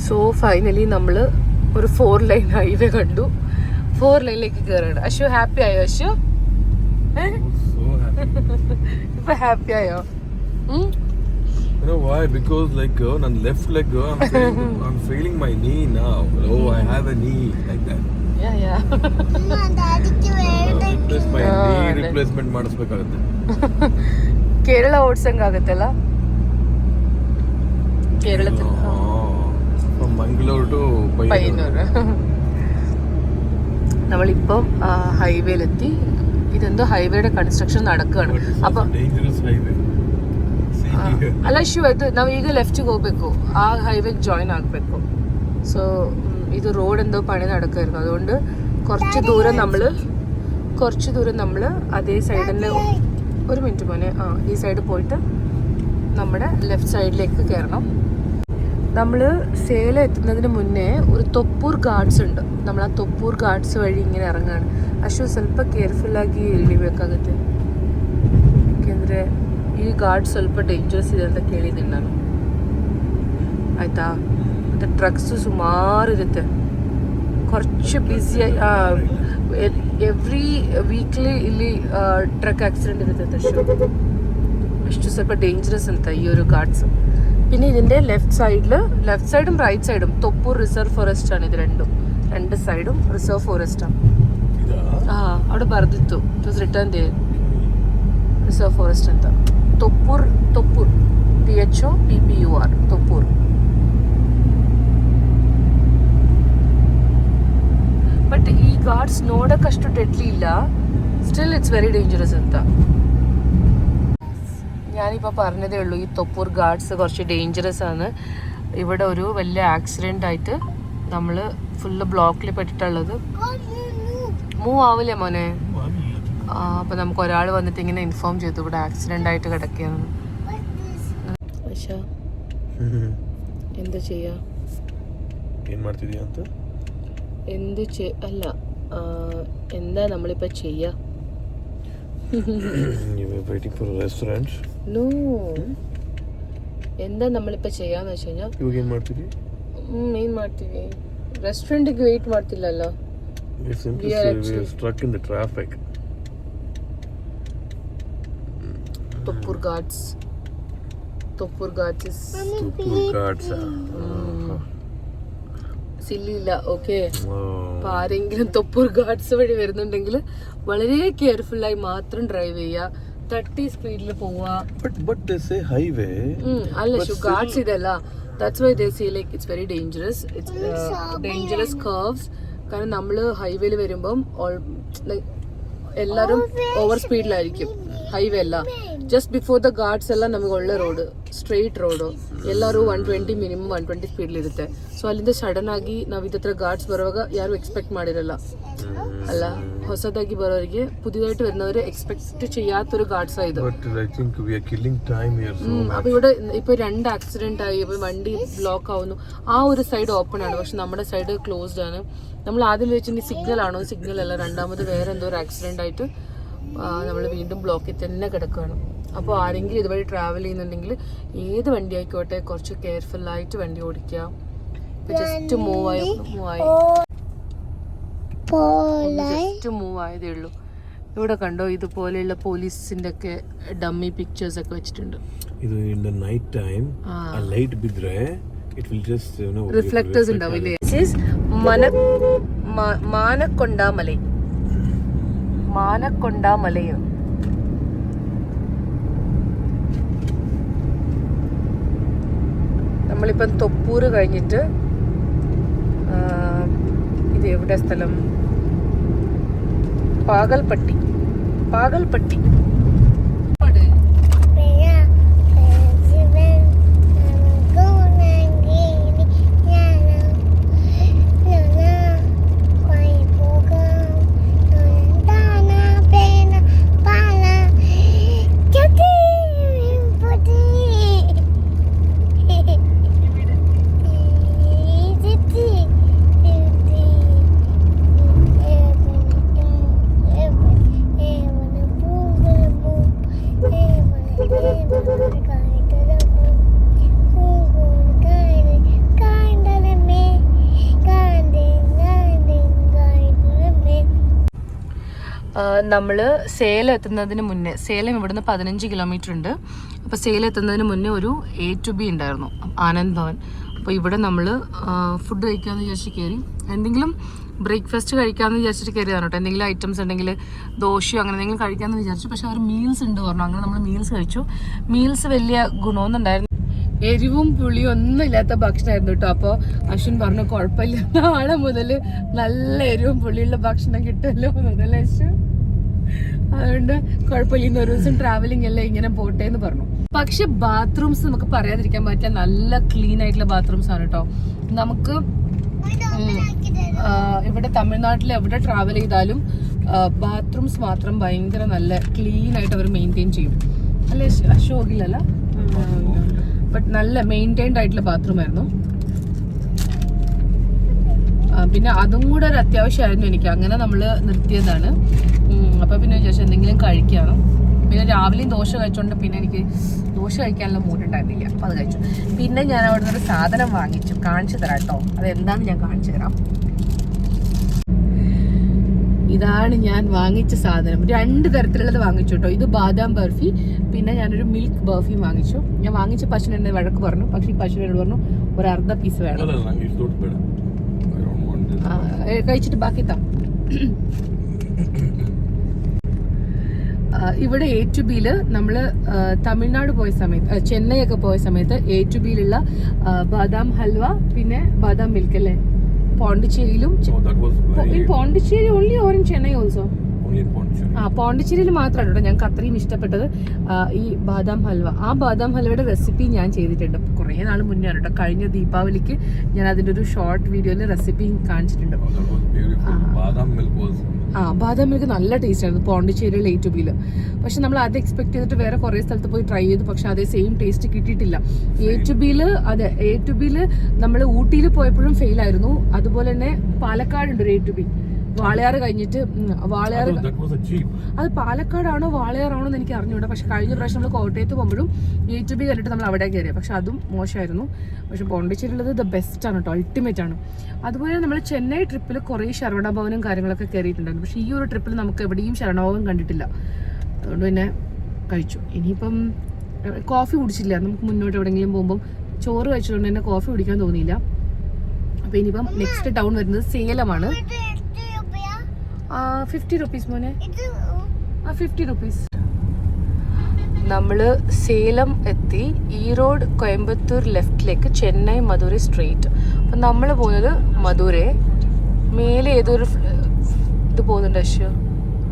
സോ ഫൈനലി നമ്മൾ ഒരു 4 ലൈൻ ഹൈവേ കണ്ടു. 4 ലൈനിലേക്ക് കയറുകയാണ്. അശു ഹാപ്പി ആയോ? അശു ഇപ്പൊ ഹാപ്പി ആയോ? You know why? Because like on left leg, I'm feeling my knee now. Oh, I have a knee like that. Replace my knee replacement ಮಾಡಿಸ್ಬೇಕಾಗುತ್ತೆ. Kerala ಓಡ್ಸಂಗಾಗತ್ತಲ್ಲ കേരളത്തിൽ. From Mangalore to Payyanur. നമ്മളിപ്പോ ഹൈവേയിലെത്തി. ഇതെന്തോ ഹൈവേയുടെ കൺസ്ട്രക്ഷൻ നടക്കുകയാണ്. അപ്പൊ ಅಲ್ಲ ಶಿವ ಅದು ನಾವು ಈಗ ಲೆಫ್ಟಿಗೆ ಹೋಗ್ಬೇಕು, ಆ ಹೈವೇಗೆ ಜಾಯಿನ್ ಆಗಬೇಕು. ಸೊ ಇದು ರೋಡ್ എന്തോ പണി നടക്കുമായിരുന്നു, അതുകൊണ്ട് കുറച്ച് ദൂരം നമ്മൾ അതേ സൈഡിൽ ഒരു മിനിറ്റ് മോനെ ഈ സൈഡ് പോയിട്ട് നമ്മുടെ ലെഫ്റ്റ് സൈഡിലേക്ക് കയറണം. നമ്മൾ സേലം എത്തുന്നതിന് മുന്നേ ഒരു ತೊಪ್ಪೂರ್ ಘಾಟ್ಸ್ ഉണ്ട്. നമ്മൾ ആ ತೊಪ್ಪೂರ್ ಘಾಟ್ಸ್ ವഴി ಇങ്ങനെ ಇറങ്ങാണ്. ಅಷ್ಟು ಸ್ವಲ್ಪ ಕೇರ್ಫುಲ್ಲಾಗಿ ಇಳಿಬೇಕಾಗುತ್ತೆ, ಯಾಕೆಂದರೆ ಈ ಘಾಟ್ ಸ್ವಲ್ಪ ಡೇಂಜರಸ್ ಇದೆ ಅಂತ ಕೇಳಿದ್ದೀನಿ ನಾನು. ಆಯಿತಾ? ಮತ್ತು ಟ್ರಕ್ಸು ಸುಮಾರು ಇರುತ್ತೆ, കുറച്ച് ಬ್ಯುಸಿಯಾಗಿ. ಎವ್ರಿ ವೀಕ್ಲಿ ಇಲ್ಲಿ ಟ್ರಕ್ ಆಕ್ಸಿಡೆಂಟ್ ಇರುತ್ತೆ ಅಷ್ಟು ಸ್ವಲ್ಪ ಡೇಂಜರಸ್ ಅಂತ ಈ ഒരു ಘಾಟ್ಸ್. പിന്നെ ഇതിൻ്റെ ലെഫ്റ്റ് സൈഡും റൈറ്റ് സൈഡും ತೊಪ್ಪൂർ റിസർവ് ഫോറസ്റ്റ് ആണ്. ഇത് രണ്ട് സൈഡും റിസർവ് ഫോറസ്റ്റാണ്. അവിടെ ಬರ್ದಿತ್ತು, it was return there reserve forest ಅಂತ. ತೊಪ್ಪೂರ್ THOPPUR ತೊಪ್ಪೂರ್. ಬಟ್ ಈ ಘಾಟ್ಸ್ ನೋಡಕ್ಕಷ್ಟು ಡೆಡ್ಲಿ ಇಲ್ಲ, ಸ್ಟಿಲ್ ಇಟ್ಸ್ ವೆರಿ ಡೇಂಜರಸ್ ಅಂತ. ഞാനിപ്പോൾ പറഞ്ഞതേ ഉള്ളൂ, ഈ ತೊಪ್ಪൂർ ഘാട്സ് കുറച്ച് ഡേഞ്ചറസ് ആണ്. ഇവിടെ ഒരു വലിയ ആക്സിഡൻ്റ് ആയിട്ട് നമ്മൾ ഫുള്ള് ബ്ലോക്കിൽ പെട്ടിട്ടുള്ളത്. മൂവ് ആവില്ലേ മോനെ? അപ്പോൾ നമുക്ക് ഒരാൾ വന്നിട്ട് ഇങ്ങനെ ഇൻഫോം ചെയ്തു ഇവിടെ ആക്സിഡൻ്റ് ആയിട്ട് കിടക്കുകയാണ്. പക്ഷേ എന്താ ചെയ്യുക? അല്ല, എന്താ നമ്മളിപ്പോൾ ചെയ്യുക? എന്താ നമ്മളിപ്പോൾ ചെയ്യാന്ന് വെച്ച് കഴിഞ്ഞാൽ ಏನ್ ಮಾಡ್ತೀವಿ? ರೆಸ್ಟೋರೆಂಟ್ಗೆ ವೇಟ್ ಮಾಡ್ತಿಲ್ಲല്ലോ. ತೊಪ್ಪೂರ್ ಘಾಟ್ಸ್ സില്ലില്ല. ഓക്കെ, അപ്പൊ ആരെങ്കിലും ತೊಪ್ಪൂർ ഘാട്സ് വഴി വരുന്നുണ്ടെങ്കിൽ വളരെ കെയർഫുള്ളായി മാത്രം ഡ്രൈവ് ചെയ്യുക. 30 സ്പീഡിൽ പോവുക. അല്ല, ഘാട്സ് ഇതല്ല. That's why they say like it's very dangerous. It's dangerous curves. കാരണം നമ്മൾ ഹൈവേയിൽ വരുമ്പം എല്ലാവരും ഓവർ സ്പീഡിലായിരിക്കും. ഹൈവേ ಅಲ್ಲ, ಜಸ್ಟ್ ಬಿಫೋರ್ ದ ಘಾಟ್ಸ್ ಎಲ್ಲ ನಮಗೆ ಒಳ್ಳೆ ರೋಡ್, ಸ್ಟ್ರೈಟ್ ರೋಡು. ಎಲ್ಲರೂ 120 ಮಿನಿಮಮ್ 120 ಸ್ಪೀಡ್ಲಿರುತ್ತೆ. ಸೊ ಅಲ್ಲಿಂದ ಸಡನ್ ಆಗಿ ನಾವು ಇದತ್ರ ಘಾಟ್ಸ್ ಬರುವಾಗ ಯಾರು ಎಕ್ಸ್ಪೆಕ್ಟ್ ಮಾಡಿರಲ್ಲ ಅಲ್ಲ. ಹೊಸದಾಗಿ ಬರೋರಿಗೆ, പുതിയതായിട്ട് വരുന്നവര് എക്സ്പെക്ട് ചെയ്യാത്തൊരു ഘാട്സാ ഇത്. അപ്പൊ ഇവിടെ ഇപ്പൊ 2 ആക്സിഡന്റ് ആയി, ഇപ്പൊ വണ്ടി ബ്ലോക്ക് ആവുന്നു. ആ ഒരു സൈഡ് ഓപ്പൺ ആണ്, പക്ഷെ നമ്മുടെ സൈഡ് ക്ലോസ്ഡ് ആണ്. നമ്മൾ ആദ്യം വെച്ചിട്ട് സിഗ്നൽ ആണോ? സിഗ്നൽ അല്ല, രണ്ടാമത് വേറെ എന്തോ ഒരു ആക്സിഡന്റ് ആയിട്ട് നമ്മൾ വീണ്ടും ബ്ലോക്കിൽ തന്നെ കിടക്കുകയാണ്. അപ്പോൾ ആരെങ്കിലും ഇതുവഴി ട്രാവൽ ചെയ്യുന്നുണ്ടെങ്കിൽ ഏത് വണ്ടി ആയിക്കോട്ടെ കുറച്ച് കെയർഫുള്ളായിട്ട് വണ്ടി ഓടിക്കുക. ഇപ്പൊ ജസ്റ്റ് മൂവ് ആയതേ ഉള്ളൂ. ഇവിടെ കണ്ടോ, ഇതുപോലെയുള്ള പോലീസിന്റെ ഒക്കെ ഡമ്മി പിക്ചേഴ്സ് ഒക്കെ വെച്ചിട്ടുണ്ട്. ഇത് ഇൻ ദ നൈറ്റ് ടൈം ആ ലൈറ്റ് ബിദ്രെ ഇറ്റ് വിൽ ജസ്റ്റ് റിഫ്ലെക്ടേഴ്സ് ഉണ്ടാവില്ലേ? മാനക്കൊണ്ടാമലയോ. നമ്മളിപ്പം തൊപ്പൂർ കഴിഞ്ഞിട്ട് ഇത് എവിടെ സ്ഥലം? പാകൽപട്ടി. നമ്മൾ സേലം എത്തുന്നതിന് മുന്നേ, സേലം ഇവിടുന്ന് 15 കിലോമീറ്റർ ഉണ്ട്. അപ്പോൾ സേലം എത്തുന്നതിന് മുന്നേ ഒരു A to B ഉണ്ടായിരുന്നു, ആനന്ദ് ഭവൻ. അപ്പോൾ ഇവിടെ നമ്മൾ ഫുഡ് കഴിക്കാമെന്ന് വിചാരിച്ച് കയറി. എന്തെങ്കിലും ബ്രേക്ക്ഫാസ്റ്റ് കഴിക്കാമെന്ന് വിചാരിച്ചിട്ട് കയറിയതാണ് കേട്ടോ. എന്തെങ്കിലും ഐറ്റംസ് ഉണ്ടെങ്കിൽ ദോശയോ അങ്ങനെ എന്തെങ്കിലും കഴിക്കാമെന്ന് വിചാരിച്ചു. പക്ഷെ അവർ മീൽസ് ഉണ്ട് പറഞ്ഞു. അങ്ങനെ നമ്മൾ മീൽസ് കഴിച്ചു. മീൽസ് വലിയ ഗുണമൊന്നുണ്ടായിരുന്നു, എരിവും പുളിയും ഒന്നും ഇല്ലാത്ത ഭക്ഷണമായിരുന്നു കേട്ടോ. അപ്പോൾ അശ്വിൻ പറഞ്ഞു കുഴപ്പമില്ല, നാളെ മുതൽ നല്ല എരിവും പുളിയുള്ള ഭക്ഷണം കിട്ടുമല്ലോ എന്നല്ലേ അശ്വിൻ. അതുകൊണ്ട് കുഴപ്പമില്ല, ഇന്ന് ഒരു ദിവസം ട്രാവലിംഗ് അല്ലേ, ഇങ്ങനെ പോട്ടെ എന്ന് പറഞ്ഞു. പക്ഷെ ബാത്റൂംസ് നമുക്ക് പറയാതിരിക്കാൻ പറ്റില്ല, നല്ല ക്ലീൻ ആയിട്ടുള്ള ബാത്റൂംസ് ആണ് കേട്ടോ. നമുക്ക് ഇവിടെ തമിഴ്നാട്ടിൽ എവിടെ ട്രാവൽ ചെയ്താലും ബാത്റൂംസ് മാത്രം ഭയങ്കര നല്ല ക്ലീൻ ആയിട്ട് അവർ മെയിൻറ്റെയിൻ ചെയ്യും അല്ലേ അശോകിലല്ല, ബട്ട് നല്ല മെയിൻറ്റൈൻഡ് ആയിട്ടുള്ള ബാത്റൂം ആയിരുന്നു. പിന്നെ അതും കൂടെ ഒരു അത്യാവശ്യമായിരുന്നു എനിക്ക്, അങ്ങനെ നമ്മൾ നിർത്തിയതാണ്. അപ്പോൾ പിന്നെ വിചാരിച്ചു എന്തെങ്കിലും കഴിക്കാനും. പിന്നെ രാവിലെയും ദോശ കഴിച്ചോണ്ട് പിന്നെ എനിക്ക് ദോശ കഴിക്കാനുള്ള മൂഡ് ഉണ്ടായിരുന്നില്ല, അപ്പോൾ അത് കഴിച്ചു. പിന്നെ ഞാൻ അവിടെ നിന്നൊരു സാധനം വാങ്ങിച്ചു, കാണിച്ചു തരാം കേട്ടോ. അതെന്താണെന്ന് ഞാൻ കാണിച്ചു തരാം. ഇതാണ് ഞാൻ വാങ്ങിച്ച സാധനം. 2 തരത്തിലുള്ളത് വാങ്ങിച്ചു കേട്ടോ. ഇത് ബാദാം ബർഫി, പിന്നെ ഞാനൊരു മിൽക്ക് ബർഫിയും വാങ്ങിച്ചു. ഞാൻ വാങ്ങിച്ച പശുവിന് എന്നെ വഴക്ക് പറഞ്ഞു, പക്ഷേ ഈ പശുവിനോട് പറഞ്ഞു ഒരു അർദ്ധ പീസ് വേണം. കഴിച്ചിട്ട് ബാക്കി താ. ഇവിടെ A to B നമ്മൾ തമിഴ്നാട് പോയ സമയത്ത്, ചെന്നൈ ഒക്കെ പോയ സമയത്ത് A to B ബാദാം ഹൽവ പിന്നെ ബാദാം മിൽക്ക് അല്ലേ പോണ്ടിച്ചേരിയിലും. Pondicherry only or in Chennai also? പോണ്ടിച്ചേരിയിൽ മാത്രമാണ് കേട്ടോ ഞങ്ങൾക്ക് അത്രയും ഇഷ്ടപ്പെട്ടത് ഈ ബാദാം ഹൽവ. ആ ബാദാം ഹൽവയുടെ റെസിപ്പി ഞാൻ ചെയ്തിട്ടുണ്ട് കുറേ നാൾ മുന്നേ ആണ് കേട്ടോ. കഴിഞ്ഞ ദീപാവലിക്ക് ഞാൻ അതിൻ്റെ ഒരു ഷോർട്ട് വീഡിയോയിൽ റെസിപ്പി കാണിച്ചിട്ടുണ്ട്. ബാദാം മിൽക്ക് നല്ല ടേസ്റ്റ് ആയിരുന്നു പോണ്ടിച്ചേരിയിൽ A to B. പക്ഷെ നമ്മൾ അത് എക്സ്പെക്ട് ചെയ്തിട്ട് വേറെ കുറേ സ്ഥലത്ത് പോയി ട്രൈ ചെയ്തു, പക്ഷെ അതേ സെയിം ടേസ്റ്റ് കിട്ടിയിട്ടില്ല. A to B അതെ, A to B നമ്മൾ ഊട്ടിയിൽ പോയപ്പോഴും ഫെയിൽ ആയിരുന്നു. അതുപോലെ തന്നെ പാലക്കാടുണ്ട് ഒരു A to B. വാളയാറ് കഴിഞ്ഞിട്ട്, വാളയാറ് അത് പാലക്കാടാണോ വാളയാറാണോ എന്ന് എനിക്ക് അറിഞ്ഞൂടാ. പക്ഷെ കഴിഞ്ഞ പ്രാവശ്യം നമ്മൾ കോട്ടയത്ത് പോകുമ്പോഴും A to B കണ്ടിട്ട് നമ്മൾ അവിടെ കയറിയത്, പക്ഷെ അതും മോശമായിരുന്നു. പക്ഷെ പോണ്ടിച്ചേരിയുള്ളത് ദ ബെസ്റ്റ് ആണ് കേട്ടോ, അൾട്ടിമേറ്റ് ആണ്. അതുപോലെ നമ്മൾ ചെന്നൈ ട്രിപ്പിൽ കുറേ ശരവണഭവനും കാര്യങ്ങളൊക്കെ കയറിയിട്ടുണ്ടായിരുന്നു. പക്ഷെ ഈ ഒരു ട്രിപ്പിൽ നമുക്ക് എവിടെയും ശരവണഭവൻ കണ്ടിട്ടില്ല, അതുകൊണ്ട് പിന്നെ കഴിച്ചു. ഇനിയിപ്പം കോഫി കുടിച്ചില്ല, നമുക്ക് മുന്നോട്ട് എവിടെയെങ്കിലും പോകുമ്പം ചോറ് കഴിച്ചതുകൊണ്ട് തന്നെ കോഫി കുടിക്കാൻ തോന്നിയില്ല. അപ്പോൾ ഇനിയിപ്പം നെക്സ്റ്റ് ടൗൺ വരുന്നത് സേലമാണ്. 50 rupees മോനെ, 50 rupees. നമ്മള് സേലം എത്തി, ഈറോഡ് കോയമ്പത്തൂർ ലെഫ്റ്റിലേക്ക്, ചെന്നൈ മധുരൈ സ്ട്രെയിറ്റ്. അപ്പം നമ്മൾ പോകുന്നത് മധുരൈ. മേലെ ഏതൊരു ഇത് പോകുന്നുണ്ട് അശ്വ,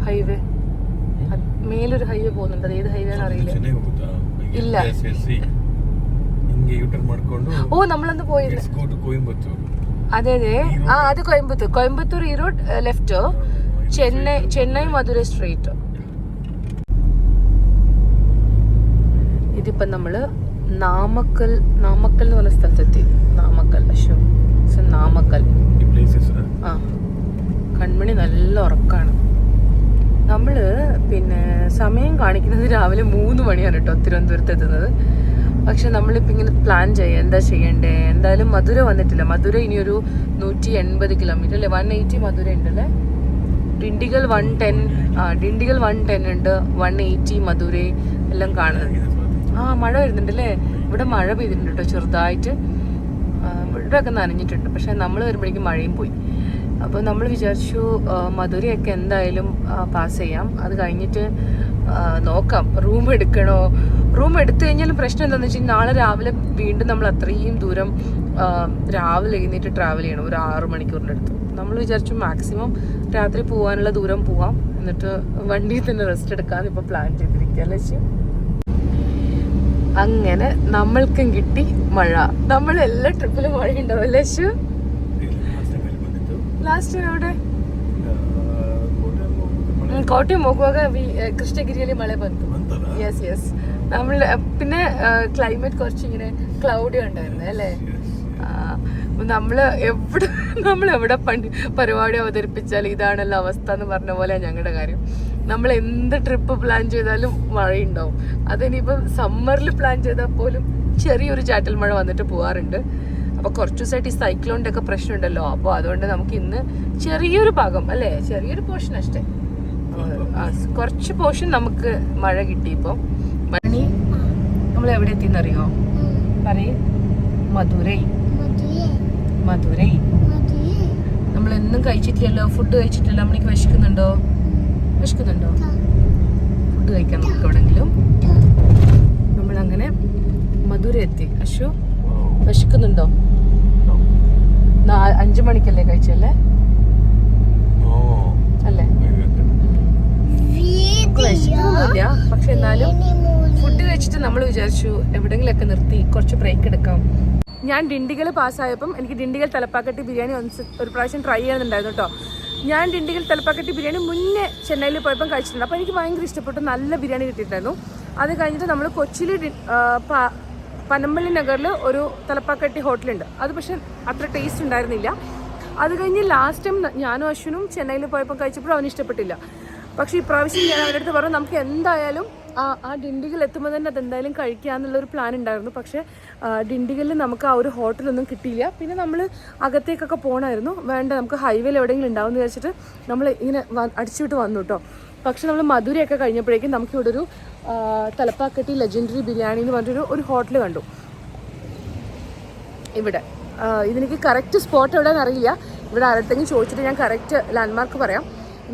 ഹൈവേ, മേലൊരു ഹൈവേ പോകുന്നുണ്ട്. അത് ഏത് ഹൈവേ അറിയില്ല. ഇല്ല, ഓ നമ്മളന്ന് പോയത്, അതെ അതെ, അത് കോയമ്പത്തൂർ ഈറോഡ് ലെഫ്റ്റ്, ചെന്നൈ മധുരൈ സ്ട്രെയിറ്റ്. ഇതിപ്പം നമ്മള് നാമക്കൽ എന്ന് പറഞ്ഞ സ്ഥലത്തെത്തി. നാമക്കൽ നാമക്കൽ. ആ, കൺമണി നല്ല ഉറക്കാണ്. നമ്മള് പിന്നെ സമയം കാണിക്കുന്നത് രാവിലെ 3 മണിയാണ് കേട്ടോ തിരുവനന്തപുരത്ത് എത്തുന്നത്. പക്ഷെ നമ്മളിപ്പോൾ ഇങ്ങനെ പ്ലാൻ ചെയ്യാം എന്താ ചെയ്യണ്ടേ. എന്തായാലും മധുര വന്നിട്ടില്ല. മധുര ഇനിയൊരു 180 കിലോമീറ്റർ അല്ലേ, 180 മധുര ഉണ്ടല്ലേ. ഡിണ്ടിഗൽ 110 ഉണ്ട്, 180 മധുരൈ എല്ലാം കാണുന്നുണ്ട്. മഴ വരുന്നുണ്ടല്ലേ, ഇവിടെ മഴ പെയ്തിട്ടുണ്ട് കേട്ടോ ചെറുതായിട്ട്. ഇവിടെയൊക്കെ നനഞ്ഞിട്ടുണ്ട്, പക്ഷെ നമ്മൾ വരുമ്പോഴേക്കും മഴയും പോയി. അപ്പോൾ നമ്മൾ വിചാരിച്ചു മധുരയൊക്കെ എന്തായാലും പാസ് ചെയ്യാം. അത് കഴിഞ്ഞിട്ട് നോക്കാം റൂം എടുക്കണോ. റൂം എടുത്തു കഴിഞ്ഞാലും പ്രശ്നം എന്താണെന്ന് വെച്ചാൽ നാളെ രാവിലെ വീണ്ടും നമ്മൾ അത്രയും ദൂരം രാവിലെ എഴുന്നേറ്റ് ട്രാവൽ ചെയ്യണം, ഒരു 6 മണിക്കൂറിൻ്റെ അടുത്ത്. നമ്മൾ വിചാരിച്ചു മാക്സിമം രാത്രി പോകാനുള്ള ദൂരം പോവാം, എന്നിട്ട് വണ്ടിയിൽ തന്നെ റെസ്റ്റ് എടുക്കാമെന്ന് ഇപ്പോൾ പ്ലാൻ ചെയ്തിരിക്കുക അല്ലേ. അങ്ങനെ നമ്മൾക്കും കിട്ടി മഴ. നമ്മൾ എല്ലാ ട്രിപ്പിലും മഴ ഉണ്ടാവും അല്ലേ. ലാസ്റ്റ് എവിടെ? കോട്ടയം ಹೋಗುವಾಗ കൃഷ്ണഗിരിಯಲ್ಲಿ ಮಳೆ ಬಂತು. യെസ് നമ്മൾ പിന്നെ ക്ലൈമറ്റ് കുറച്ചിങ്ങനെ ക്ലൗഡി ഉണ്ടായിരുന്നു അല്ലേ. നമ്മൾ എവിടെ പരിപാടി അവതരിപ്പിച്ചാൽ ഇതാണല്ലോ അവസ്ഥ എന്ന് പറഞ്ഞ പോലെ ഞങ്ങളുടെ കാര്യം. നമ്മൾ എന്ത് ട്രിപ്പ് പ്ലാൻ ചെയ്താലും മഴയുണ്ടാവും. അതിനിപ്പം സമ്മറിൽ പ്ലാൻ ചെയ്താൽ പോലും ചെറിയൊരു ചാറ്റൽ മഴ വന്നിട്ട് പോകാറുണ്ട്. അപ്പോൾ കുറച്ച് ദിവസമായിട്ട് ഈ സൈക്ലോണിൻ്റെ ഒക്കെ പ്രശ്നമുണ്ടല്ലോ. അപ്പോൾ അതുകൊണ്ട് നമുക്ക് ഇന്ന് ചെറിയൊരു ഭാഗം അല്ലേ, ചെറിയൊരു പോർഷൻ അಷ್ಟೇ കുറച്ച് പോർഷൻ നമുക്ക് മഴ കിട്ടി. ഇപ്പം മണി നമ്മൾ എവിടെ എത്തിയെന്നറിയോ? പറയേ. മധുരൈ. മധുരൈ നമ്മൾ എന്നും കഴിച്ചിട്ടില്ലല്ലോ, ഫുഡ് കഴിച്ചിട്ടില്ല. നമ്മൾക്ക് വിശക്കുന്നുണ്ടോ? വിശക്കുന്നുണ്ടോ? ഫുഡ് കഴിക്കാൻ നമുക്ക് എവിടെങ്കിലും. നമ്മളങ്ങനെ മധുര എത്തി. അശു വിശക്കുന്നുണ്ടോ? 5 മണിക്കല്ലേ കഴിച്ചല്ലേ? അല്ലേ? വിശക്കുന്നില്ല, പക്ഷെ എന്നാലും ഫുഡ് കഴിച്ചിട്ട് നമ്മൾ വിചാരിച്ചു എവിടെങ്കിലൊക്കെ നിർത്തി കുറച്ച് ബ്രേക്ക് എടുക്കാം. ഞാൻ ഡിണ്ടിഗൽ പാസ്സായപ്പം എനിക്ക് ഡിണ്ടിഗൽ തലപ്പാക്കട്ടി ബിരിയാണി ഒരു പ്രാവശ്യം ട്രൈ ചെയ്യുന്നുണ്ടായിരുന്നു കേട്ടോ. ഞാൻ ഡിണ്ടിഗൽ തലപ്പാക്കട്ടി ബിരിയാണി മുന്നേ ചെന്നൈയിൽ പോയപ്പം കഴിച്ചിട്ടുണ്ട്. അപ്പോൾ എനിക്ക് ഭയങ്കര ഇഷ്ടപ്പെട്ടു, നല്ല ബിരിയാണി കിട്ടിയിട്ടുണ്ടായിരുന്നു. അത് കഴിഞ്ഞിട്ട് നമ്മൾ കൊച്ചിയിൽ പനമ്പള്ളി നഗറിൽ ഒരു തലപ്പാക്കട്ടി ഹോട്ടലുണ്ട്. അത് പക്ഷെ അത്ര ടേസ്റ്റ് ഉണ്ടായിരുന്നില്ല. അത് കഴിഞ്ഞ് ലാസ്റ്റ് ടൈം ഞാനും അശ്വിനും ചെന്നൈയിൽ പോയപ്പോൾ കഴിച്ചപ്പോഴും അവന് ഇഷ്ടപ്പെട്ടില്ല. പക്ഷേ ഈ പ്രാവശ്യം ഞാൻ അവരുടെ അടുത്ത് പറഞ്ഞു നമുക്ക് എന്തായാലും ആ ഡിണ്ടിഗൽ എത്തുമ്പോൾ തന്നെ അതെന്തായാലും കഴിക്കാമെന്നുള്ളൊരു പ്ലാൻ ഉണ്ടായിരുന്നു. പക്ഷേ ഡിണ്ടിഗലിൽ നമുക്ക് ആ ഒരു ഹോട്ടലൊന്നും കിട്ടിയില്ല. പിന്നെ നമ്മൾ അകത്തേക്കൊക്കെ പോകണമായിരുന്നു. വേണ്ട, നമുക്ക് ഹൈവേയിൽ എവിടെയെങ്കിലും ഉണ്ടാവുമെന്ന് വിചാരിച്ചിട്ട് നമ്മൾ ഇങ്ങനെ അടിച്ചുവിട്ട് വന്നു കേട്ടോ. പക്ഷെ നമ്മൾ മധുരയൊക്കെ കഴിഞ്ഞപ്പോഴേക്കും നമുക്കിവിടെ ഒരു തലപ്പാക്കട്ടി ലെജൻഡറി ബിരിയാണി എന്ന് പറഞ്ഞൊരു ഹോട്ടൽ കണ്ടു. ഇവിടെ ഇതെനിക്ക് കറക്റ്റ് സ്പോട്ട് എവിടെയെന്ന് അറിയില്ല. ഇവിടെ ആരുടെങ്കിലും ചോദിച്ചിട്ട് ഞാൻ കറക്റ്റ് ലാൻഡ്മാർക്ക് പറയാം.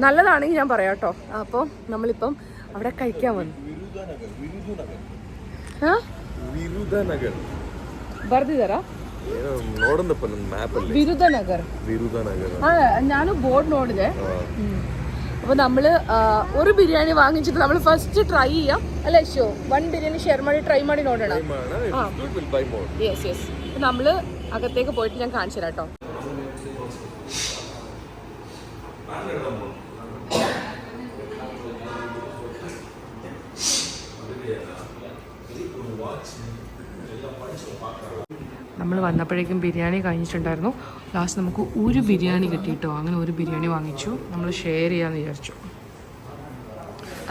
നല്ലതാണെങ്കിൽ ഞാൻ പറയാം കേട്ടോ. അപ്പോൾ നമ്മളിപ്പം അവിടെ കഴിക്കാൻ വന്നു. ಬರ್ದಿದಾರಾ? ವಿರುಧನಗರ್. ನಾನು ಬೋರ್ಡ್ ನೋಡಿದೆ. അപ്പോൾ നമ്മൾ ഒരു ബിരിയാണി വാങ്ങിച്ചിട്ട് നമ്മൾ ഫസ്റ്റ് ട്രൈ ചെയ്യാം അല്ലേ? ഷോ 1 ബിരിയാണി ഷെയർ ಮಾಡಿ ട്രൈ ಮಾಡಿ ನೋಡೋಣ. Yes yes. അപ്പോൾ നമ്മൾ അകത്തേക്ക് പോയിട്ട് ഞാൻ കാണിച്ചു തരാം കേട്ടോ. നമ്മൾ വന്നപ്പോഴേക്കും ബിരിയാണി കഴിഞ്ഞിട്ടുണ്ടായിരുന്നു. ലാസ്റ്റ് നമുക്ക് ഒരു ബിരിയാണി കിട്ടിയിട്ടോ. അങ്ങനെ ഒരു ബിരിയാണി വാങ്ങിച്ചു. നമ്മൾ ഷെയർ ചെയ്യാമെന്ന് വിചാരിച്ചു.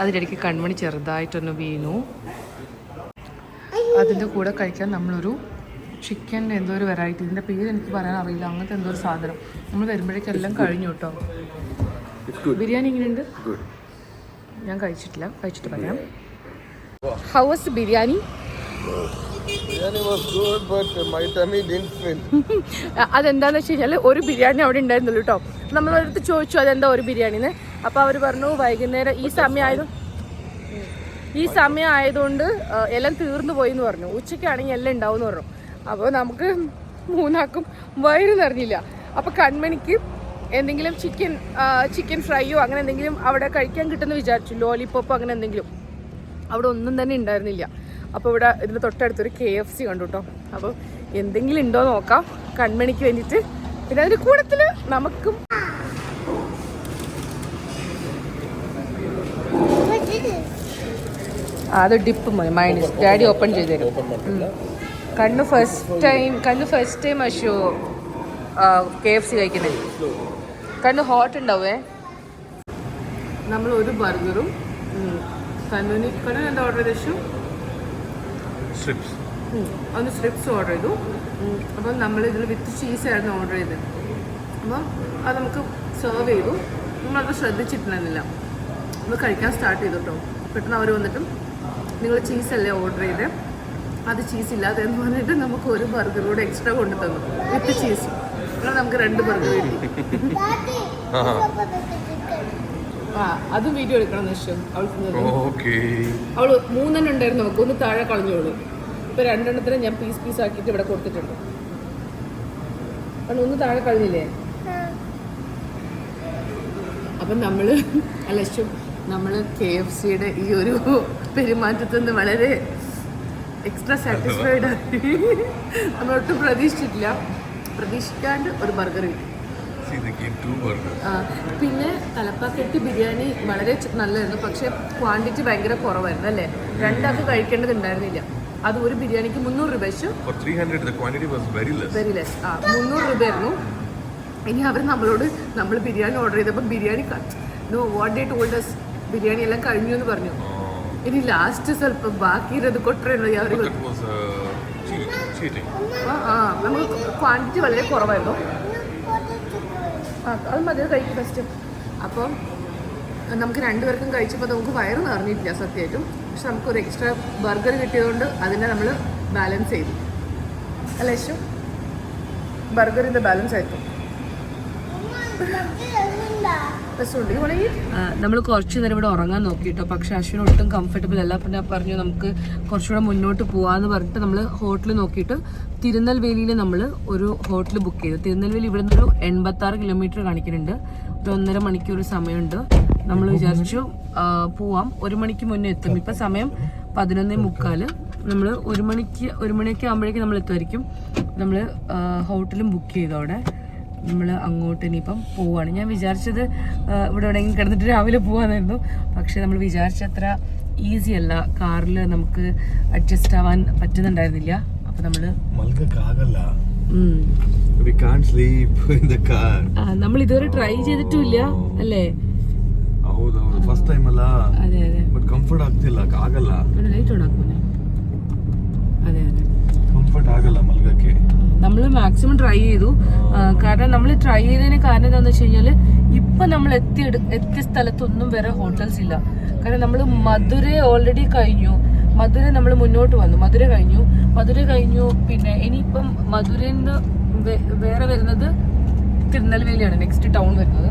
അതിനിടയ്ക്ക് കൺമണി ചെറുതായിട്ടൊന്ന് വീണു. അതിൻ്റെ കൂടെ കഴിക്കാൻ നമ്മളൊരു ചിക്കൻ്റെ എന്തോ ഒരു വെറൈറ്റി, ഇതിൻ്റെ പേര് എനിക്ക് പറയാൻ അറിയില്ല, അങ്ങനത്തെ എന്തോ ഒരു സാധനം നമ്മൾ വരുമ്പോഴേക്കെല്ലാം കഴിഞ്ഞു കേട്ടോ. ബിരിയാണി എങ്ങനെയുണ്ട്? ഞാൻ കഴിച്ചിട്ടില്ല, കഴിച്ചിട്ട് പറയാം. How was biryani? Biryani was good, but my tummy didn't fill. അതെന്താണെന്ന് വെച്ച് കഴിഞ്ഞാൽ ഒരു ബിരിയാണി അവിടെ ഉണ്ടായിരുന്നുള്ളൂ കേട്ടോ. നമ്മളടുത്ത് ചോദിച്ചു അതെന്താ ഒരു ബിരിയാണിന്ന്. അപ്പോൾ അവർ പറഞ്ഞു വൈകുന്നേരം ഈ സമയം ആയതുകൊണ്ട് എല്ലാം തീർന്നു പോയി എന്ന് പറഞ്ഞു. ഉച്ചയ്ക്കാണെങ്കിൽ എല്ലാം ഉണ്ടാവും എന്ന് പറഞ്ഞു. അപ്പോൾ നമുക്ക് 3 ആൾക്കും വയറ് നിറഞ്ഞില്ല. അപ്പോൾ കൺമണിക്ക് എന്തെങ്കിലും ചിക്കൻ ഫ്രൈയോ അങ്ങനെ എന്തെങ്കിലും അവിടെ കഴിക്കാൻ കിട്ടുമെന്ന് വിചാരിച്ചു. ലോലിപോപ്പോ അങ്ങനെ എന്തെങ്കിലും അവിടെ ഒന്നും തന്നെ ഉണ്ടായിരുന്നില്ല. അപ്പോൾ ഇവിടെ ഇതിന് തൊട്ടടുത്തൊരു KFC കണ്ടു കേട്ടോ. അപ്പോൾ എന്തെങ്കിലും ഉണ്ടോ നോക്കാം കൺമണിക്ക് വേണ്ടിയിട്ട്. പിന്നെ അതിൻ്റെ കൂട്ടത്തിൽ നമുക്കും അത് ഡിപ്പ് മൈനസ് ഡാഡി ഓപ്പൺ ചെയ്ത് തരും. കണ്ണു ഫസ്റ്റ് ടൈം അശോ KFC കഴിക്കുന്നത്. കണ്ണു ഹോട്ട് ഉണ്ടാവേ. നമ്മൾ ഒരു ബർഗറും കണ്ണു എന്താ ഓർഡർ ചെയ്ത അശു? ഒന്ന് സ്ട്രിപ്സ് ഓർഡർ ചെയ്തു. അപ്പം നമ്മൾ ഇതിൽ വിത്ത് ചീസായിരുന്നു ഓർഡർ ചെയ്തത്. അപ്പം അത് നമുക്ക് സെർവ് ചെയ്തു. നമ്മളത് ശ്രദ്ധിച്ചിട്ടുണ്ടായിരുന്നില്ല. നമ്മൾ കഴിക്കാൻ സ്റ്റാർട്ട് ചെയ്തു കേട്ടോ. പെട്ടെന്ന് അവർ വന്നിട്ടും നിങ്ങൾ ചീസല്ലേ ഓർഡർ ചെയ്തത്, അത് ചീസ് ഇല്ലാതെ എന്ന് പറഞ്ഞിട്ട് നമുക്ക് ഒരു ബർഗർ കൂടെ എക്സ്ട്രാ കൊണ്ടു തന്നു വിത്ത് ചീസ്. അങ്ങനെ നമുക്ക് 2 ബർഗർ കിട്ടി. അതും വീഡിയോ എടുക്കണം നിശ്ചയം. അവള് 3 ഉണ്ടായിരുന്നു, നമുക്ക് ഒന്ന് താഴെ കളഞ്ഞോളൂ. ഇപ്പൊ 2 എണ്ണത്തിന് ഞാൻ പീസ് ആക്കിയിട്ട് ഇവിടെ കൊടുത്തിട്ടുണ്ട്. കാരണം ഒന്ന് താഴെ കളഞ്ഞില്ലേ. അപ്പം നമ്മള് KFCയുടെ ഈ ഒരു പെരുമാറ്റത്തിൽ നിന്ന് വളരെ എക്സ്ട്രാ സാറ്റിസ്ഫൈഡ് ആയി. നമ്മളൊട്ടും പ്രതീക്ഷിക്കാണ്ട് ഒരു ബർഗർ കിട്ടി. പിന്നെ തലപ്പാക്കട്ടി ബിരിയാണി വളരെ നല്ലതായിരുന്നു. പക്ഷെ ക്വാണ്ടിറ്റി ഭയങ്കര കുറവായിരുന്നു അല്ലേ? 2 ആൾക്ക് കഴിക്കേണ്ടതുണ്ടായിരുന്നില്ല. അത് ഒരു ബിരിയാണിക്ക് 300 രൂപ വെച്ചു. 300 രൂപയായിരുന്നു. ഇനി അവർ നമ്മളോട് നമ്മൾ ബിരിയാണി ഓർഡർ ചെയ്തപ്പോൾ ബിരിയാണി ബിരിയാണി എല്ലാം കഴിഞ്ഞു എന്ന് പറഞ്ഞു. ഇനി ലാസ്റ്റ് സ്വല്പം ബാക്കിയിരുന്നത് കൊട്ടരുന്നു. നമുക്ക് ക്വാണ്ടിറ്റി വളരെ കുറവായിരുന്നു. അത് മതി കഴിക്കും ഫസ്റ്റ്. അപ്പം നമുക്ക് രണ്ടുപേർക്കും കഴിച്ചപ്പോൾ നമുക്ക് വയറ് നിറഞ്ഞിട്ടില്ല സത്യമായിട്ടും. പക്ഷെ നമുക്കൊരു എക്സ്ട്രാ ബർഗർ കിട്ടിയതുകൊണ്ട് അതിനെ നമ്മൾ ബാലൻസ് ചെയ്തു അല്ലേ അശ്വ? ബർഗറിൻ്റെ ബാലൻസ് ആയിരിക്കും. നമ്മൾ കുറച്ച് നേരം ഇവിടെ ഉറങ്ങാൻ നോക്കിയിട്ടോ, പക്ഷെ അശ്വിന് ഒട്ടും കംഫർട്ടബിൾ അല്ല. പിന്നെ പറഞ്ഞു നമുക്ക് കുറച്ചുകൂടെ മുന്നോട്ട് പോകാമെന്ന് പറഞ്ഞിട്ട് നമ്മൾ ഹോട്ടൽ നോക്കിയിട്ട് തിരുനെൽവേലിയിൽ നമ്മൾ ഒരു ഹോട്ടൽ ബുക്ക് ചെയ്തു. തിരുനെൽവേലി ഇവിടെ നിന്നൊരു 86 കിലോമീറ്റർ കാണിക്കുന്നുണ്ട്. ഒരു 1.5 മണിക്കൂർ സമയമുണ്ട്. നമ്മൾ വിചാരിച്ചു പോവാം, 1 മണിക്ക് മുന്നേ എത്തും. ഇപ്പം സമയം 11:45. നമ്മൾ 1 മണിയൊക്കെ ആകുമ്പോഴേക്കും നമ്മൾ എത്തുമായിരിക്കും. നമ്മൾ ഹോട്ടലും ബുക്ക് ചെയ്തു. അവിടെ നമ്മൾ അങ്ങോട്ട് ഇനിയിപ്പം പോവാണ്. ഞാൻ വിചാരിച്ചത് ഇവിടെ എവിടെയെങ്കിലും കിടന്നിട്ട് രാവിലെ പോകാനായിരുന്നു. പക്ഷെ നമ്മൾ വിചാരിച്ചത്ര ഈസി അല്ല. കാറിൽ നമുക്ക് അഡ്ജസ്റ്റ് ആവാൻ പറ്റുന്നുണ്ടായിരുന്നില്ല. അപ്പൊ നമ്മള് നമ്മൾ ഇതുവരെ ട്രൈ ചെയ്തിട്ടില്ല അല്ലേ? ಫಸ್ಟ್ ಟೈಮ್ ಅಲ್ಲ. ಅದೇ ಅದೇ ಬಟ್ ಕಂಫರ್ಟ್ ಆಗ್ತಿಲ್ಲ, ಆಗಲ್ಲ. ಲೈಟ್ ಓನ್ ಹಾಕೋಣ. അതെ അതെ ಕಂಫರ್ಟ್ ಆಗಲ್ಲ ಮಲ್ಗಕ್ಕೆ. നമ്മൾ മാക്സിമം ട്രൈ ചെയ്തു. കാരണം നമ്മൾ ട്രൈ ചെയ്തതിന് കാരണം എന്താണെന്ന് വെച്ച് കഴിഞ്ഞാൽ ഇപ്പം നമ്മൾ എത്തിയ സ്ഥലത്തൊന്നും വേറെ ഹോട്ടൽസ് ഇല്ല. കാരണം നമ്മൾ മധുര ഓൾറെഡി കഴിഞ്ഞു. മധുര നമ്മൾ മുന്നോട്ട് വന്നു. മധുര കഴിഞ്ഞു. പിന്നെ ഇനിയിപ്പം മധുരയിൽ നിന്ന് വേറെ വരുന്നത് തിരുനെൽവേലിയാണ് നെക്സ്റ്റ് ടൗൺ വരുന്നത്.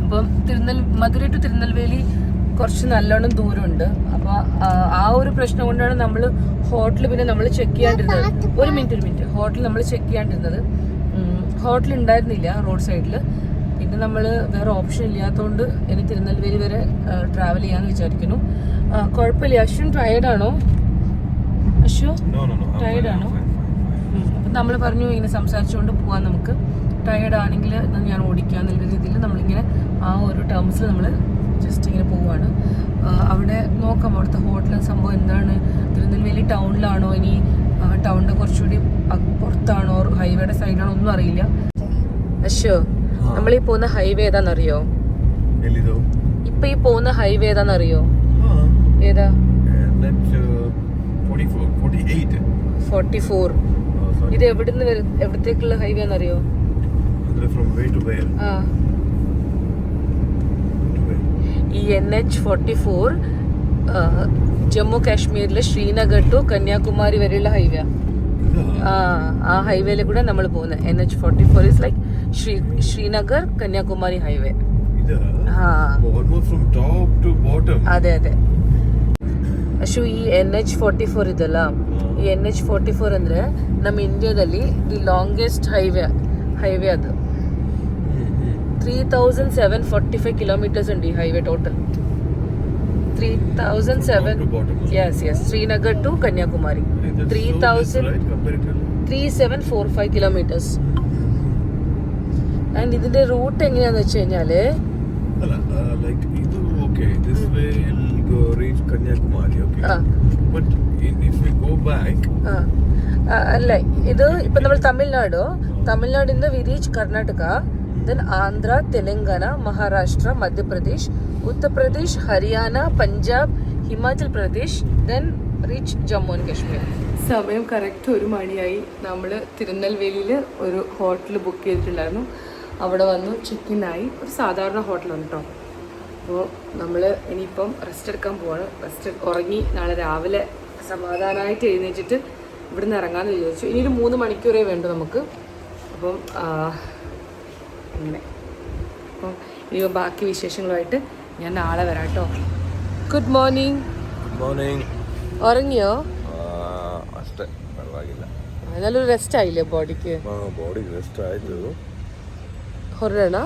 അപ്പം മധുര ടു തിരുനെൽവേലി കുറച്ച് നല്ലോണം ദൂരമുണ്ട്. അപ്പോൾ ആ ഒരു പ്രശ്നം കൊണ്ടാണ് നമ്മൾ ഹോട്ടൽ പിന്നെ നമ്മൾ ചെക്ക് ചെയ്യാണ്ടിരുന്നത്. ഒരു മിനിറ്റ് ഹോട്ടൽ നമ്മൾ ചെക്ക് ചെയ്യാണ്ടിരുന്നത്. ഹോട്ടൽ ഉണ്ടായിരുന്നില്ല റോഡ് സൈഡിൽ. പിന്നെ നമ്മൾ വേറെ ഓപ്ഷൻ ഇല്ലാത്തതുകൊണ്ട് ഇനി തിരുനെൽവേലി വരെ ട്രാവൽ ചെയ്യാമെന്ന് വിചാരിക്കുന്നു. കുഴപ്പമില്ല. അശ്വിൻ ടയേർഡാണോ? ടയേർഡാണോ? അപ്പം നമ്മൾ പറഞ്ഞു ഇങ്ങനെ സംസാരിച്ചുകൊണ്ട് പോകാൻ നമുക്ക്. ടയേർഡ് ആണെങ്കിൽ ഞാൻ ഓടിക്കാന്നുള്ള രീതിയിൽ നമ്മളിങ്ങനെ ആ ഒരു ടേംസിൽ നമ്മൾ ജസ്റ്റ് ഇങ്ങനെ പോവുകയാണ്. അവിടെ നോക്കാം അവിടുത്തെ ഹോട്ടലും സംഭവം എന്താണ്. തിരുനെൽവേലി ടൗണിലാണോ ഇനി ടൗണിൻ്റെ കുറച്ചുകൂടി പുറത്താണോ ഹൈവേയുടെ സൈഡിലാണോ ഒന്നും അറിയില്ല. അശ്വ, നമ്മളീ പോകുന്ന ഹൈവേ ഏതാണെന്നറിയോ? ഇപ്പൊ ഈ പോകുന്ന ഹൈവേ ഏതാണെന്നറിയോ? ഏതാ? 44. ഇത് എവിടത്തേക്കുള്ള ഹൈവേ ആണെന്നറിയോ? ഈ NH44 ജമ്മു കാശ്മീരിലെ ശ്രീനഗർ ടു കന്യാകുമാരി വരെയുള്ള ഹൈവേ. ആ ഹൈവേയിൽ കൂടെ നമ്മൾ പോകുന്നത്. NH44 is like Srinagar Kanyakumari highway. അതെ അതെ. ಅಶು ಈ NH44 ಇದಲ್ಲ, ಈ NH44 ಅಂದರೆ ನಮ್ಮ ಇಂಡಿಯಾದಲ್ಲಿ ದಿ ಲಾಂಗೆಸ್ಟ್ ಹೈವೇ ಅದು. 3745 ಕಿಲೋಮೀಟರ್ಸ್ ഉണ്ട് ഈ highway total. 3700 Srinagar to Kanyakumari 3745 kilometres. And ഇതിന്റെ റൂട്ട് എങ്ങനെയാന്ന് വെച്ച് കഴിഞ്ഞാല് അല്ല, ഇത് ഇപ്പൊ നമ്മൾ തമിഴ്നാടിന്ന് we reach Karnataka, then Andhra, Telangana, Maharashtra, Madhya Pradesh, Uttar Pradesh, Haryana, Punjab, Himachal Pradesh, then reach Jammu and Kashmir. സമയം കറക്റ്റ് 1 മണിയായി. നമ്മൾ തിരുനെൽവേലിയിൽ ഒരു ഹോട്ടൽ ബുക്ക് ചെയ്തിട്ടുണ്ടായിരുന്നു. അവിടെ വന്നു ചെക്ക് ഇൻ ആയി. ഒരു സാധാരണ ഹോട്ടലാണ് കേട്ടോ. അപ്പോൾ നമ്മൾ ഇനിയിപ്പം റെസ്റ്റ് എടുക്കാൻ പോവാണ്. ഉറങ്ങി നാളെ രാവിലെ സമാധാനമായിട്ട് എഴുന്നേറ്റിട്ട് ഇവിടുന്ന് ഇറങ്ങാമെന്ന് വിചാരിച്ചു. ഇനി ഒരു 3 മണിക്കൂറേ വേണ്ടു നമുക്ക്. അപ്പം അങ്ങനെ അപ്പം ഇനി ബാക്കി വിശേഷങ്ങളുമായിട്ട് ഞാൻ നാളെ വരാം കേട്ടോ. Good morning. ഉറങ്ങിയോ? നല്ലൊരു റെസ്റ്റ് ആയില്ലേ ബോഡിക്ക്? ಹೊರಡೋಣ.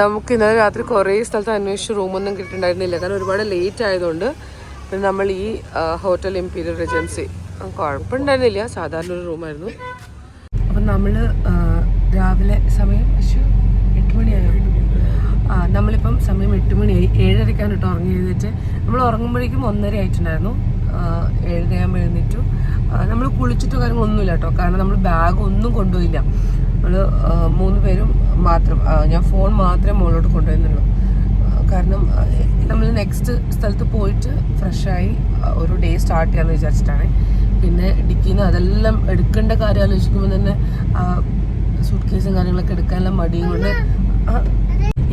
നമുക്ക് ഇന്നലെ രാത്രി കുറേ സ്ഥലത്ത് അന്വേഷിച്ച് റൂമൊന്നും കിട്ടുന്നുണ്ടായിരുന്നില്ല. കാരണം ഒരുപാട് ലേറ്റ് ആയതുകൊണ്ട് പിന്നെ നമ്മൾ ഈ ഹോട്ടൽ ഇംപീരിയൽ റെജൻസി കുഴപ്പമുണ്ടായിരുന്നില്ല, സാധാരണ ഒരു റൂമായിരുന്നു. അപ്പം നമ്മൾ രാവിലെ സമയം 8 മണിയായോ? നമ്മളിപ്പം സമയം 8 മണിയായി. 7:30 കേട്ടോ ഉറങ്ങി എഴുന്നേറ്റ്. നമ്മൾ ഉറങ്ങുമ്പോഴേക്കും 1:30 ആയിട്ടുണ്ടായിരുന്നു. 7:30 എഴുന്നേറ്റു. നമ്മൾ കുളിച്ചിട്ടോ കാര്യങ്ങളൊന്നുമില്ല കേട്ടോ. കാരണം നമ്മൾ ബാഗ് ഒന്നും കൊണ്ടുപോയില്ല. നമ്മൾ 3 പേരും മാത്രം. ഞാൻ ഫോൺ മാത്രമേ മുകളിലോട്ട് കൊണ്ടുപോയിരുന്നുള്ളൂ. കാരണം നമ്മൾ നെക്സ്റ്റ് സ്ഥലത്ത് പോയിട്ട് ഫ്രഷായി ഒരു ഡേ സ്റ്റാർട്ട് ചെയ്യാമെന്ന് വിചാരിച്ചിട്ടാണ്. പിന്നെ ഡിക്കിന്ന് അതെല്ലാം എടുക്കേണ്ട കാര്യം ആലോചിക്കുമ്പോൾ തന്നെ സൂട്ട് കേസും കാര്യങ്ങളൊക്കെ എടുക്കാനുള്ള മടിയും കൊണ്ട്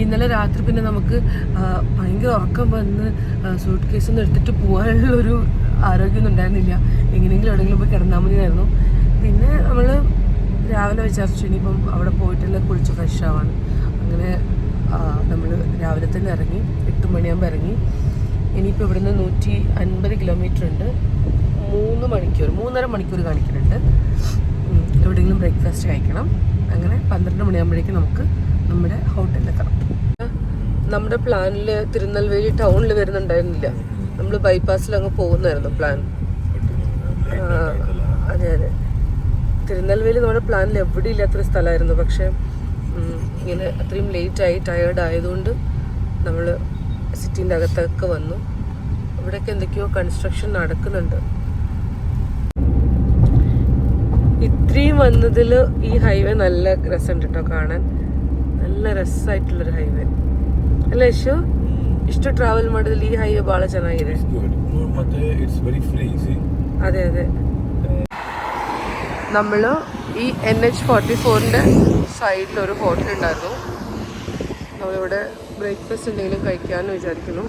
ഇന്നലെ രാത്രി പിന്നെ നമുക്ക് ഭയങ്കര ഉറക്കം വന്ന് സൂട്ട് കേസൊന്നും എടുത്തിട്ട് പോകാനുള്ളൊരു ആരോഗ്യമൊന്നും ഉണ്ടായിരുന്നില്ല. എങ്ങനെയെങ്കിലും എവിടെയെങ്കിലും പോയി കിടന്നാൽ മതിയായിരുന്നു. പിന്നെ നമ്മൾ രാവിലെ വിചാരിച്ചു ഇനിയിപ്പം അവിടെ പോയിട്ടല്ലേ കുളിച്ച് ഫ്രഷ് ആവാണ്. അങ്ങനെ നമ്മൾ രാവിലെ തന്നെ ഇറങ്ങി, 8 മണിയാകുമ്പോൾ ഇറങ്ങി. ഇനിയിപ്പോൾ ഇവിടുന്ന് 150 കിലോമീറ്റർ ഉണ്ട്. 3.5 മണിക്കൂർ കാണിക്കുന്നുണ്ട്. എവിടെയെങ്കിലും ബ്രേക്ക്ഫാസ്റ്റ് കഴിക്കണം. അങ്ങനെ 12 മണിയാകുമ്പോഴേക്കും നമുക്ക് നമ്മുടെ ഹോട്ടലിലെത്തണം. നമ്മുടെ പ്ലാനിൽ തിരുനെൽവേലി ടൗണിൽ വരുന്നുണ്ടായിരുന്നില്ല. നമ്മൾ ബൈപ്പാസിൽ അങ്ങ് പോകുന്നായിരുന്നു പ്ലാൻ. അതെ അതെ, തിരുനെൽവേലി നമ്മുടെ പ്ലാനിൽ എവിടെ ഇല്ലാത്തൊരു സ്ഥലമായിരുന്നു. പക്ഷേ ഇങ്ങനെ അത്രയും ലേറ്റായി ടയേർഡ് ആയതുകൊണ്ട് നമ്മൾ സിറ്റീൻ്റെ അകത്തൊക്കെ വന്നു. ഇവിടെയൊക്കെ എന്തൊക്കെയോ കൺസ്ട്രക്ഷൻ നടക്കുന്നുണ്ട്. ഇത്രയും വന്നതിൽ ഈ ഹൈവേ നല്ല രസമുണ്ട് കേട്ടോ കാണാൻ. നല്ല രസമായിട്ടുള്ളൊരു ഹൈവേ ಅಲ್ಲ ಇಷ್ಟು ಟ್ರಾವೆಲ್ ಮಾಡಿದ್ರೆ ಈ ಹೈವೇ ಬಹಳ ಚೆನ್ನಾಗಿದೆ. ಮತ್ತೆ ಇಟ್ಸ್ ವೆರಿ ಫ್ರೀ. അതെ അതെ, നമ്മൾ ഈ NH44ന്റെ സൈഡിൽ ഒരു ഹോട്ടൽ ഉണ്ടായിരുന്നു. നമ്മളിവിടെ ബ്രേക്ക്ഫാസ്റ്റ് എന്തെങ്കിലും കഴിക്കാമെന്ന് വിചാരിക്കുന്നു.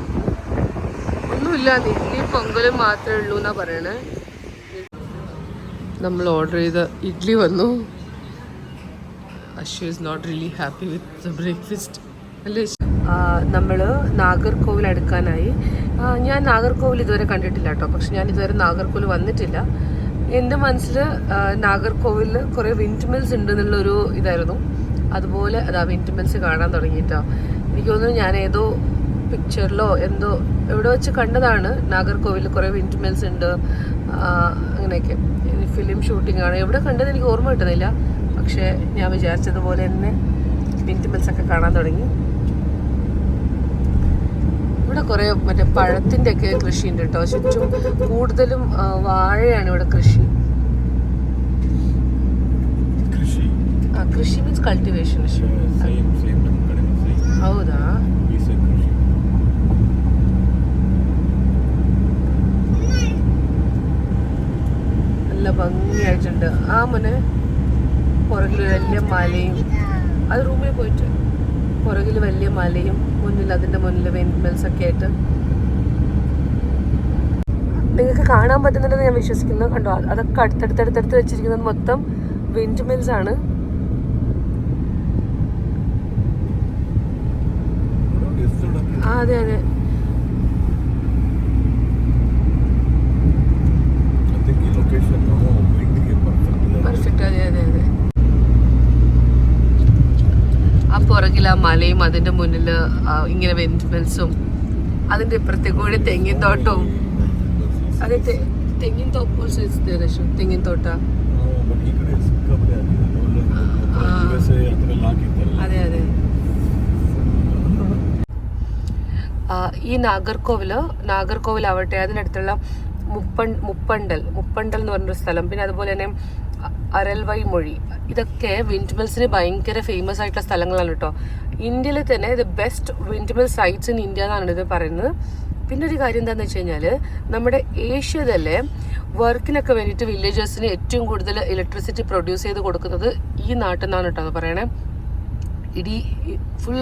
ഒന്നുമില്ല, ഇഡ്ഡലി പൊങ്കലും മാത്രമേ ഉള്ളൂ എന്നാണ് പറയണേ. നമ്മൾ ഓർഡർ ചെയ്ത ഇഡ്ഡലി വന്നു. Ashwa is not really happy with the breakfast അല്ലേ. നമ്മൾ നാഗർകോവിൽ അടുക്കാനായി. ഞാൻ നാഗർകോവിൽ ഇതുവരെ കണ്ടിട്ടില്ല കേട്ടോ. പക്ഷെ ഞാൻ ഇതുവരെ നാഗർകോവിൽ വന്നിട്ടില്ല. എൻ്റെ മനസ്സിൽ നാഗർകോവിലിൽ കുറേ വിൻഡ് മിൽസ് ഉണ്ട് എന്നുള്ളൊരു ഇതായിരുന്നു. അതുപോലെ അതാ വിൻഡ് മിൽസ് കാണാൻ തുടങ്ങിയിട്ടോ. എനിക്ക് തോന്നുന്നു ഞാൻ ഏതോ പിക്ചറിലോ എന്തോ എവിടെ വെച്ച് കണ്ടതാണ്. നാഗർകോവിലിൽ കുറേ വിൻഡ് മിൽസ് ഉണ്ട് അങ്ങനെയൊക്കെ. ഫിലിം ഷൂട്ടിംഗ് ആണ് എവിടെ കണ്ടത് എനിക്ക് ഓർമ്മ കിട്ടുന്നില്ല. പക്ഷേ ഞാൻ വിചാരിച്ചതുപോലെ തന്നെ വിൻഡ് മിൽസ് ഒക്കെ കാണാൻ തുടങ്ങി. ഇവിടെ കുറേ മറ്റേ പഴത്തിൻ്റെ ഒക്കെ കൃഷി ഉണ്ട് കേട്ടോ. ചുറ്റും കൂടുതലും വാഴയാണ് ഇവിടെ കൃഷി. ಕೃಷಿ ಮೀನ್ಸ್ ಕಲ್ಟಿವೇಶನ್. ಹೌದಾ? നല്ല ഭംഗിയായിട്ടുണ്ട്. ആ മോനെ പുറകിൽ വലിയ മലയും, അത് റൂമിൽ പോയിട്ട് പുറകിൽ വലിയ മലയും മുന്നിൽ അതിൻ്റെ മുന്നിൽ വിൻഡ് മിൽസ് ഒക്കെ ആയിട്ട് നിങ്ങൾക്ക് കാണാൻ പറ്റുന്നുണ്ടെന്ന് ഞാൻ വിശ്വസിക്കുന്നു. കണ്ടോ, അതൊക്കെ അടുത്തടുത്തടുത്തടുത്ത് വെച്ചിരിക്കുന്നത് മൊത്തം വിൻഡ് മിൽസ് ആണ്. അതെ അതെ, പെർഫെക്റ്റ്. അതെ അതെ അതെ, ആ പുറകിൽ ആ മലയും അതിന്റെ മുന്നിൽ ഇങ്ങനെ വിൻഡ് മിൽസും അതിന്റെ ഇപ്പുറത്തേക്ക് കൂടി തെങ്ങിൻ തോട്ടവും. അതെ, തെങ്ങിൻ തെങ്ങിൻ തോട്ട. അതെ അതെ, ഈ നാഗർകോവിൽ ആവട്ടെ, അതിനടുത്തുള്ള മുപ്പണ്ടൽ എന്ന് പറഞ്ഞൊരു സ്ഥലം, പിന്നെ അതുപോലെ തന്നെ അരൽവൈ മൊഴി, ഇതൊക്കെ വിൻഡ് മിൽസിന് ഭയങ്കര ഫേമസ് ആയിട്ടുള്ള സ്ഥലങ്ങളാണ് കേട്ടോ. ഇന്ത്യയിൽ തന്നെ the best wind mill sites in India എന്നാണ് ഇത് പറയുന്നത്. പിന്നെ ഒരു കാര്യം എന്താണെന്ന് വെച്ച് കഴിഞ്ഞാൽ, നമ്മുടെ ഏഷ്യയിലെ വർക്കിനൊക്കെ വേണ്ടിയിട്ട് വില്ലേജേഴ്സിന് ഏറ്റവും കൂടുതൽ ഇലക്ട്രിസിറ്റി പ്രൊഡ്യൂസ് ചെയ്ത് കൊടുക്കുന്നത് ഈ നാട്ടിൽ നിന്നാണ് കേട്ടോ എന്ന് പറയണേ. ഫുൾ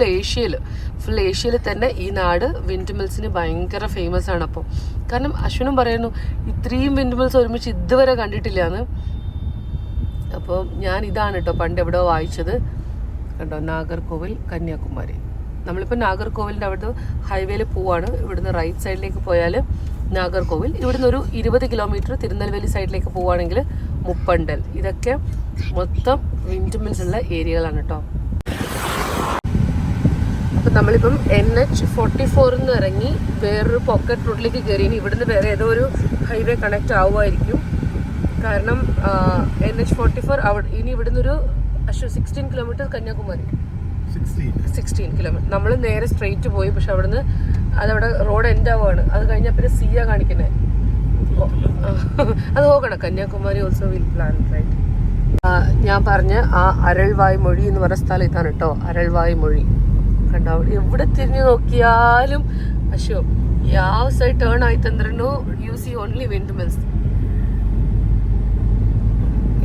ഏഷ്യയിൽ തന്നെ ഈ നാട് വിൻഡ് മിൽസിന് ഭയങ്കര ഫേമസ് ആണ്. അപ്പോൾ കാരണം അശ്വിനും പറയുന്നു ഇത്രയും വിൻഡ് മിൽസ് ഒരുമിച്ച് ഇതുവരെ കണ്ടിട്ടില്ല എന്ന്. അപ്പോൾ ഞാൻ ഇതാണ് കേട്ടോ പണ്ട് എവിടെയോ വായിച്ചത്. കണ്ടോ, നാഗർകോവിൽ കന്യാകുമാരി. നമ്മളിപ്പോൾ നാഗർകോവിലിൻ്റെ അവിടുത്തെ ഹൈവേയിൽ പോവാണ്. ഇവിടുന്ന് റൈറ്റ് സൈഡിലേക്ക് പോയാൽ നാഗർകോവിൽ, ഇവിടുന്ന് ഒരു 20 കിലോമീറ്റർ തിരുനെൽവേലി സൈഡിലേക്ക് പോവുകയാണെങ്കിൽ മുപ്പണ്ടൽ. ഇതൊക്കെ മൊത്തം വിൻഡ് മിൽസ് ഉള്ള ഏരിയകളാണ് കേട്ടോ. അപ്പം നമ്മളിപ്പം NH44 നിന്ന് ഇറങ്ങി വേറൊരു പോക്കറ്റ് റോഡിലേക്ക് കയറി. ഇനി ഇവിടുന്ന് വേറെ ഏതോ ഒരു ഹൈവേ കണക്ട് ആവുമായിരിക്കും. കാരണം NH44 അവിടെ ഇനി ഇവിടുന്ന് ഒരു 16 കിലോമീറ്റർ കന്യാകുമാരി. 16 കിലോമീറ്റർ നമ്മൾ നേരെ സ്ട്രെയിറ്റ് പോയി. പക്ഷെ അവിടുന്ന് അതവിടെ റോഡ് എൻഡ് ആവുകയാണ്. അത് കഴിഞ്ഞാൽ പിന്നെ സിയ കാണിക്കുന്നത്. അത് പോകണം. Kanyakumari also will plan right. ഞാൻ പറഞ്ഞ ആ അരൾവായ് മൊഴി എന്ന് പറഞ്ഞ സ്ഥലം ഇതാണ് കേട്ടോ, അരൾവായ് മൊഴി. കണ്ടോ, എവിടെ തിരിഞ്ഞു നോക്കിയാലും ಅಶೋ ಯಾವ ಸೈಡ್ ಟರ್ನ್ ಆಯ್ತಂದ್ರೂ you see only wind mills.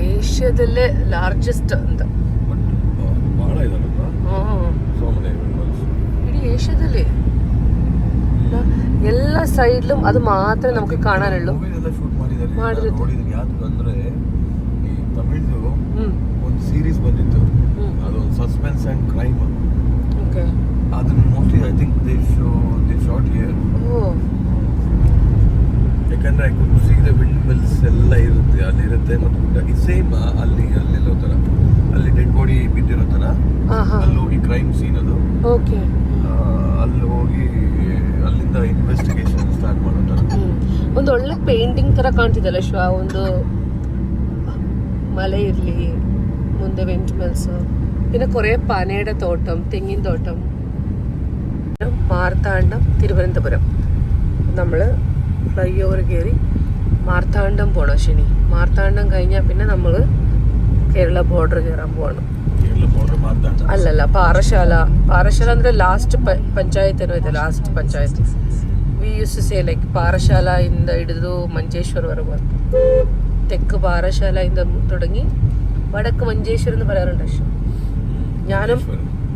ಏಷ್ಯಾದಲ್ಲೇ ಲಾರ್ಜೆಸ್ಟ್ ಅಂತ. ನೋಡಿದಲ್ಲಿ എല്ലാ സൈഡിലും അത് മാത്രമേ നമുക്ക് കാണാനുള്ളൂ. ಅಂದ್ರೆ ಈ ತಮಿಳ್ದು ಒಂದು ಸೀರೀಸ್ ಬಂದಿತ್ತು, ಅದೊಂದು ಸಸ್ಪೆನ್ಸ್ ಅಂಡ್ ಕ್ರೈಮ್. ಓಕೆ, ಅದನ್ನ mostly I think they shot here. ಯಾಕಂದ್ರೆ I could see the wind mills ಎಲ್ಲ ಇರುತ್ತೆ, ಅಲ್ಲಿರುತ್ತೆ. ಮತ್ತು ಸೇಮ್ ಅಲ್ಲೆಲ್ಲೋ ತರ ಅಲ್ಲಿ ಡೆಡ್ ಬಾಡಿ ಬಿದ್ದಿರೋ ತರ ಅಲ್ಲಿ ಹೋಗಿ ಕ್ರೈಮ್ ಸೀನ್ ಅದು. ಓಕೆ, ಅಲ್ಲಿ ಹೋಗಿ ಅಲ್ಲಿಂದ ಇನ್ವೆಸ್ಟಿಗೇಷನ್ ಸ್ಟಾರ್ಟ್ ಮಾಡೋ ತರ. ಒಂದು ಒಳ್ಳೆ ಪೇಂಟಿಂಗ್ ತರ ಕಾಣ್ತಿದ್ದಲ್ಲ ಶ್ವಾ. ಒಂದು മല ഇരലി, ಮುಂದೆ ವಿಂಡ್ ಮಿಲ್ಸ್, പിന്നെ കുറേ പനയുടെ തോട്ടം, തെങ്ങിൻ തോട്ടം. മാർത്താണ്ഡം തിരുവനന്തപുരം. നമ്മൾ ഫ്ലൈ ഓവർ കയറി മാർത്താണ്ഡം പോകണം. ശനി മാർത്താണ്ഡം കഴിഞ്ഞാൽ പിന്നെ നമ്മൾ കേരള ബോർഡർ കയറാൻ പോകണം. ಅಲ್ಲಲ್ಲ, ಪಾರಶಾಲ ಅಂದರೆ ಲಾಸ್ಟ್ ಪಂಚಾಯತ್ ಏನೋ ಇದೆ, last panchayat. We use to say like Parassala ಇಂದ ಹಿಡಿದು ಮಂಜೇಶ್ವರವರೆಗೂ ಅಂತ. തെക്ക് പാറശാല ಇಂದ തുടങ്ങി വടക്ക് മഞ്ചേശ്വർ എന്ന് പറയാറുണ്ട്. പക്ഷെ ഞാനും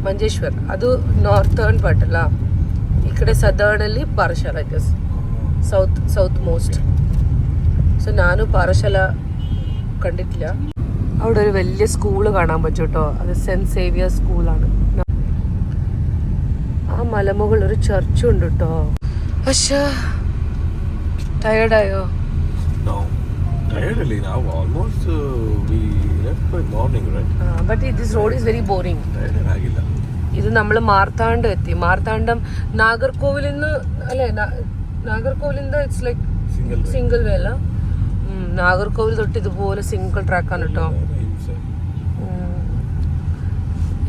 ಮಂಜೇಶ್ವರ್ ಅದು ನಾರ್ತರ್ನ್ ಪಾರ್ಟ್ ಅಲ್ಲ, ಈ ಕಡೆ ಸದರ್ನಲ್ಲಿ Parassala it is south most. So ನಾನು പാറശാല കണ്ടിട്ടില്ല. അവിടെ ഒരു വലിയ സ്കൂള് കാണാൻ പറ്റും കേട്ടോ. അത് സെന്റ് സേവിയർ സ്കൂളാണ്. ആ മലമുകളിൽ ഒരു ചർച്ചും ഉണ്ട് കേട്ടോ. പക്ഷേ ടയേർഡായോ? Tiredly now, almost we left by morning, right? But this road is very boring. Tired ಆಗಿಲ್ಲ. ഇത് നമ്മൾ മാർത്താണ്ഡം എത്തി. മാർത്താണ്ഡം നാഗർകോവിലിൽ നിന്ന് അല്ലേ, നാഗർകോവിലിൽ ഇറ്റ്സ് ലൈക്ക് സിംഗിൾ വേ അല്ല. നാഗർകോവിൽ തൊട്ട് ഇതുപോലെ സിംഗിൾ ട്രാക്കാണ് കേട്ടോ.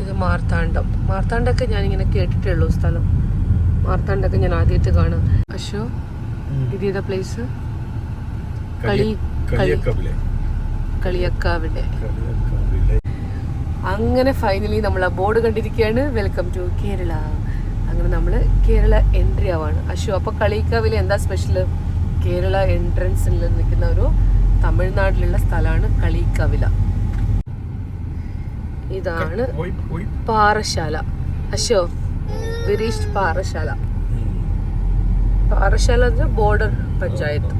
ഇത് മാർത്താണ്ഡമൊക്കെ ഞാനിങ്ങനെ കേട്ടിട്ടേ ഉള്ളൂ സ്ഥലം. മാർത്താണ്ഡമൊക്കെ ഞാൻ ആദ്യമായിട്ട് കാണാം. അശോ, ഇത് ഏതാ പ്ലേസ്? കളിയക്കാവിലെ. അങ്ങനെ ഫൈനലി നമ്മൾ ആ ബോർഡ് കണ്ടിരിക്കുകയാണ്, വെൽക്കം ടു കേരള. അങ്ങനെ നമ്മൾ കേരള എൻട്രി ആവാണ്. അശു, അപ്പൊ കളിയക്കാവിലെ എന്താ സ്പെഷ്യൽ? കേരള എൻട്രൻസിൽ നിൽക്കുന്ന ഒരു തമിഴ്നാട്ടിലുള്ള സ്ഥലമാണ് കളിയക്കാവില. ഇതാണ് Parassala. Asho, we reached Parassala. Parassala border panchayat.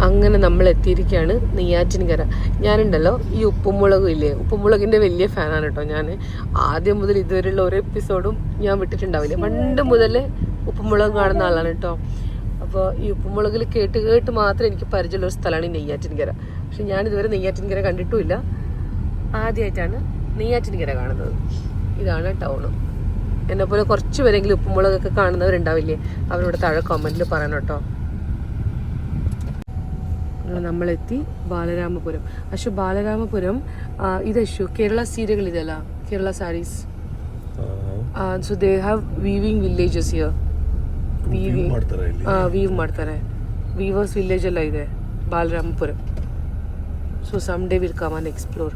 അങ്ങനെ നമ്മൾ എത്തിയിരിക്കുകയാണ് നെയ്യാറ്റിൻകര. ഞാനുണ്ടല്ലോ ഈ ഉപ്പുമുളകും ഇല്ലേ, ഉപ്പുമുളകിൻ്റെ വലിയ ഫാനാണ് കേട്ടോ. ഞാൻ ആദ്യം മുതൽ ഇതുവരെയുള്ള ഓരോ എപ്പിസോഡും ഞാൻ വിട്ടിട്ടുണ്ടാവില്ല. പണ്ട് മുതൽ ഉപ്പുമുളക് കാണുന്ന ആളാണ് കേട്ടോ. അപ്പോൾ ഈ ഉപ്പുമുളകിൽ കേട്ട് മാത്രമേ എനിക്ക് പരിചയമുള്ളൊരു സ്ഥലമാണ് ഈ നെയ്യാറ്റിൻകര. പക്ഷെ ഞാനിതുവരെ നെയ്യാറ്റിൻകര കണ്ടിട്ടുമില്ല. ആദ്യമായിട്ടാണ് നെയ്യാറ്റിൻകര കാണുന്നത്. ഇതാണ് ടൗണ്. എന്നെപ്പോലെ കുറച്ച് പേരെങ്കിലും ഉപ്പുമുളകൊക്കെ കാണുന്നവരുണ്ടാവില്ലേ, അവരിവിടെ താഴെ കമൻറ്റിൽ പറയണം കേട്ടോ. നമ്മളെത്തി ബാലരാമപുരം. അശു, ബാലരാമപുരം ഇത് അശു കേരള ಸೀರೆಗಳು ಇದೆಲ್ಲ, Kerala saris. So they have weaving villages here. Weave ಮಾಡ್ತಾರೆ. ವೀವರ್ಸ್ ವಿಲೇಜ್ ಎಲ್ಲ ಇದೆ Balaramapuram. So some day will come and explore.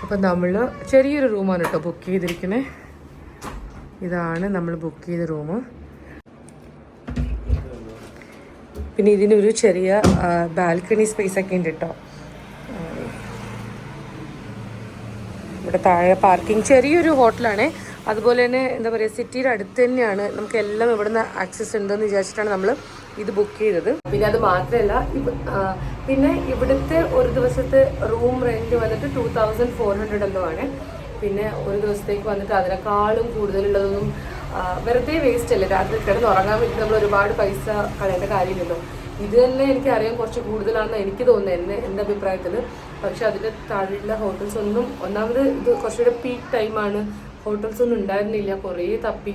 അപ്പം നമ്മൾ ചെറിയൊരു റൂമാണ് കേട്ടോ ബുക്ക് ചെയ്തിരിക്കണേ. ഇതാണ് നമ്മൾ ബുക്ക് ചെയ്ത റൂം. പിന്നെ ഇതിനൊരു ചെറിയ ബാൽക്കണി സ്പേസ് ഒക്കെ ഉണ്ട് കേട്ടോ. ഇവിടെ താഴെ പാർക്കിംഗ്. ചെറിയൊരു ഹോട്ടലാണ്. അതുപോലെ തന്നെ എന്താ പറയുക, സിറ്റിയുടെ അടുത്ത് തന്നെയാണ്. നമുക്ക് എല്ലാം ഇവിടുന്ന് ആക്സസ് ഉണ്ടെന്ന് വിചാരിച്ചിട്ടാണ് നമ്മൾ ഇത് ബുക്ക് ചെയ്തത്. പിന്നെ അത് മാത്രമല്ല, പിന്നെ ഇവിടുത്തെ ഒരു ദിവസത്തെ റൂം റെൻറ്റ് വന്നിട്ട് 2400 എന്തോ ആണ്. പിന്നെ ഒരു ദിവസത്തേക്ക് വന്നിട്ട് അതിനേക്കാളും കൂടുതലുള്ളതൊന്നും വെറുതെ വേസ്റ്റ് അല്ലേ. രാത്രി കിടന്ന് ഉറങ്ങാൻ വേണ്ടി നമ്മൾ ഒരുപാട് പൈസ കളയേണ്ട കാര്യമില്ലല്ലോ. ഇത് തന്നെ എനിക്കറിയാം കുറച്ച് കൂടുതലാണെന്ന് എനിക്ക് തോന്നുന്നത്, എൻ്റെ അഭിപ്രായത്തിൽ. പക്ഷെ അതിൻ്റെ താഴെയുള്ള ഹോട്ടൽസ് ഒന്നും, ഒന്നാമത് ഇത് കുറച്ചുകൂടെ പീക്ക് ടൈമാണ്, ഹോട്ടൽസ് ഒന്നും ഉണ്ടായിരുന്നില്ല. കുറേ തപ്പി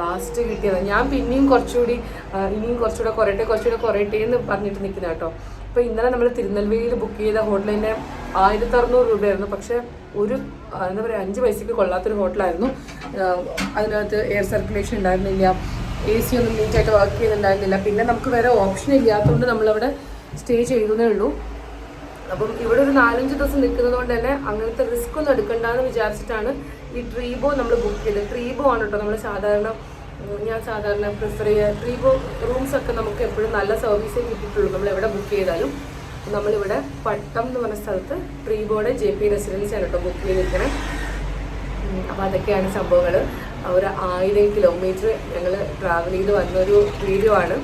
ലാസ്റ്റ് കിട്ടിയത്. ഞാൻ പിന്നെയും ഇനിയും കുറച്ചുകൂടെ കുറയട്ടെ എന്ന് പറഞ്ഞിട്ട് നിൽക്കുന്ന കേട്ടോ. ഇപ്പോൾ ഇന്നലെ നമ്മൾ തിരുനെൽവേലിയിൽ ബുക്ക് ചെയ്ത ഹോട്ടലിൻ്റെ 1600 രൂപയായിരുന്നു. പക്ഷേ ഒരു എന്താ പറയുക 5 പൈസയ്ക്ക് കൊള്ളാത്തൊരു ഹോട്ടലായിരുന്നു. അതിനകത്ത് എയർ സർക്കുലേഷൻ ഉണ്ടായിരുന്നില്ല, AC ഒന്നും നീറ്റായിട്ട് വർക്ക് ചെയ്യുന്നുണ്ടായിരുന്നില്ല. പിന്നെ നമുക്ക് വേറെ ഓപ്ഷൻ ഇല്ലാത്തതുകൊണ്ട് നമ്മളവിടെ സ്റ്റേ ചെയ്തേ ഉള്ളൂ. അപ്പം ഇവിടെ ഒരു 4-5 ദിവസം നിൽക്കുന്നത് കൊണ്ട് തന്നെ അങ്ങനത്തെ റിസ്ക് ഒന്നും എടുക്കണ്ടെന്ന് വിചാരിച്ചിട്ടാണ് ഈ ട്രീബോ നമ്മൾ ബുക്ക് ചെയ്തത്. ട്രീബോ ആണ് കേട്ടോ ഞാൻ സാധാരണ പ്രിഫർ ചെയ്യുക. ട്രീബോ റൂംസൊക്കെ നമുക്ക് എപ്പോഴും നല്ല സർവീസേ കിട്ടിയിട്ടുള്ളൂ നമ്മൾ എവിടെ ബുക്ക് ചെയ്താലും. നമ്മളിവിടെ പട്ടം എന്ന് പറഞ്ഞ സ്ഥലത്ത് ട്രീബോയുടെ JP റെസിഡൻസി ആണ് കേട്ടോ ബുക്ക് ചെയ്തിരിക്കണേ. അപ്പോൾ അതൊക്കെയാണ് സംഭവങ്ങൾ. ഒരു 1000 കിലോമീറ്റർ ഞങ്ങൾ ട്രാവൽ ചെയ്ത് വന്നൊരു വീഡിയോ ആണ്.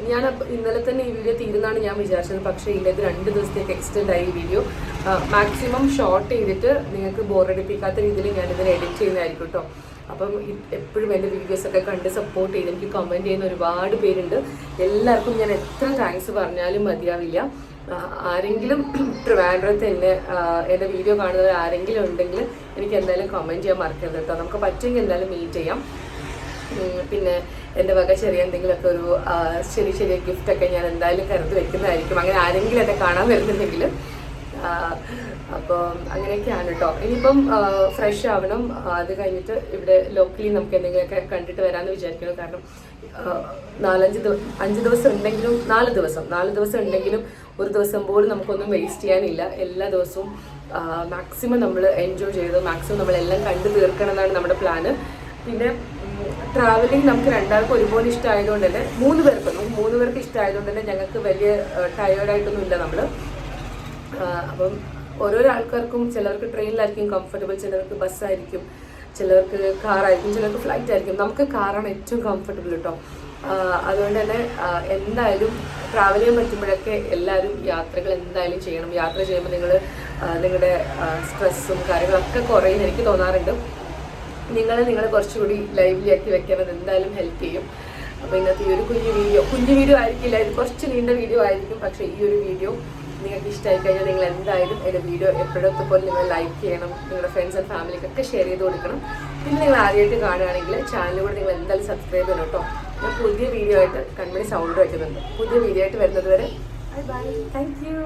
ഞാൻ ഇന്നലെ തന്നെ ഈ വീഡിയോ തീരുന്നാണ് ഞാൻ വിചാരിച്ചത്. പക്ഷേ ഇന്നത് 2 ദിവസത്തേക്ക് എക്സ്റ്റെൻഡ് ആയി ഈ വീഡിയോ. മാക്സിമം ഷോർട്ട് ചെയ്തിട്ട് നിങ്ങൾക്ക് ബോറടിപ്പിക്കാത്ത രീതിയിൽ ഞാനിതിനെ എഡിറ്റ് ചെയ്യുന്നതായിരിക്കും കേട്ടോ. അപ്പം എപ്പോഴും എൻ്റെ വീഡിയോസൊക്കെ കണ്ട് സപ്പോർട്ട് ചെയ്ത് എനിക്ക് കമൻറ്റ് ചെയ്യുന്ന ഒരുപാട് പേരുണ്ട്. എല്ലാവർക്കും ഞാൻ എത്ര താങ്ക്സ് പറഞ്ഞാലും മതിയാവില്ല. ആരെങ്കിലും ട്രിവാൻഡ്രത്ത് എൻ്റെ വീഡിയോ കാണുന്നവർ ആരെങ്കിലും ഉണ്ടെങ്കിൽ എനിക്ക് എന്തായാലും കമൻറ്റ് ചെയ്യാൻ മറക്കരുത് കേട്ടോ. നമുക്ക് പറ്റുമെങ്കിൽ എന്തായാലും മീറ്റ് ചെയ്യാം. പിന്നെ എൻ്റെ വക ചെറിയ എന്തെങ്കിലുമൊക്കെ ഒരു ചെറിയ ഗിഫ്റ്റൊക്കെ ഞാൻ എന്തായാലും കരുതി വെക്കുന്നതായിരിക്കും, അങ്ങനെ ആരെങ്കിലും എന്നെ കാണാൻ വരുന്നുണ്ടെങ്കിൽ. അപ്പോൾ അങ്ങനെയൊക്കെയാണ് കേട്ടോ. ഇനിയിപ്പം ഫ്രഷ് ആവണം. അത് കഴിഞ്ഞിട്ട് ഇവിടെ ലോക്കലി നമുക്ക് എന്തെങ്കിലുമൊക്കെ കണ്ടിട്ട് വരാമെന്ന് വിചാരിക്കണം. കാരണം 5 ദിവസം ഉണ്ടെങ്കിലും 4 ദിവസം ഉണ്ടെങ്കിലും ഒരു ദിവസം പോലും നമുക്കൊന്നും വേസ്റ്റ് ചെയ്യാനില്ല. എല്ലാ ദിവസവും മാക്സിമം നമ്മൾ എൻജോയ് ചെയ്ത് മാക്സിമം നമ്മളെല്ലാം കണ്ടു തീർക്കണം എന്നാണ് നമ്മുടെ പ്ലാന്. പിന്നെ ട്രാവലിംഗ് നമുക്ക് രണ്ടാൾക്കും ഒരുപോലെ ഇഷ്ടമായതുകൊണ്ട് തന്നെ 3 പേർക്ക് ഇഷ്ടമായതുകൊണ്ട് തന്നെ ഞങ്ങൾക്ക് വലിയ ടയേർഡായിട്ടൊന്നും ഇല്ല നമ്മൾ. അപ്പം ഓരോരോ ആൾക്കാർക്കും ചിലർക്ക് ട്രെയിനിലായിരിക്കും കംഫർട്ടബിൾ, ചിലർക്ക് ബസ്സായിരിക്കും, ചിലർക്ക് കാറായിരിക്കും, ചിലർക്ക് ഫ്ലൈറ്റ് ആയിരിക്കും. നമുക്ക് കാറാണ് ഏറ്റവും കംഫർട്ടബിൾ കേട്ടോ. അതുകൊണ്ട് തന്നെ എന്തായാലും ട്രാവൽ ചെയ്യാൻ പറ്റുമ്പോഴൊക്കെ എല്ലാവരും യാത്രകൾ എന്തായാലും ചെയ്യണം. യാത്ര ചെയ്യുമ്പോൾ നിങ്ങളുടെ സ്ട്രെസ്സും കാര്യങ്ങളൊക്കെ കുറയും എനിക്ക് തോന്നാറുണ്ട്. നിങ്ങളെ കുറച്ചുകൂടി ലൈവ്ലി ആക്കി വെക്കുന്നത് എന്തായാലും ഹെൽപ്പ് ചെയ്യും. അപ്പോൾ ഇന്നത്തെ ഈ ഒരു കുഞ്ഞു വീഡിയോ ആയിരിക്കില്ല, ഇത് കുറച്ച് നീണ്ട വീഡിയോ ആയിരിക്കും. പക്ഷേ ഈ ഒരു വീഡിയോ നിങ്ങൾക്ക് ഇഷ്ടമായി കഴിഞ്ഞാൽ നിങ്ങൾ എന്തായാലും എൻ്റെ വീഡിയോ എപ്പോഴത്തെ പോലെ നിങ്ങൾ ലൈക്ക് ചെയ്യണം, നിങ്ങളുടെ ഫ്രണ്ട്സ് ആൻഡ് ഫാമിലിക്കൊക്കെ ഷെയർ ചെയ്ത് കൊടുക്കണം. പിന്നെ നിങ്ങൾ ആദ്യമായിട്ട് കാണുകയാണെങ്കിൽ ചാനലിലൂടെ നിങ്ങൾ എന്തായാലും സബ്സ്ക്രൈബ് ചെയ്യണം കേട്ടോ. ഞാൻ പുതിയ വീഡിയോ ആയിട്ട് കൺമണി സൗണ്ട് വയ്ക്കുന്നുണ്ട്. പുതിയ വീഡിയോ ആയിട്ട് വരുന്നത് വരെ ബൈ, താങ്ക് യു.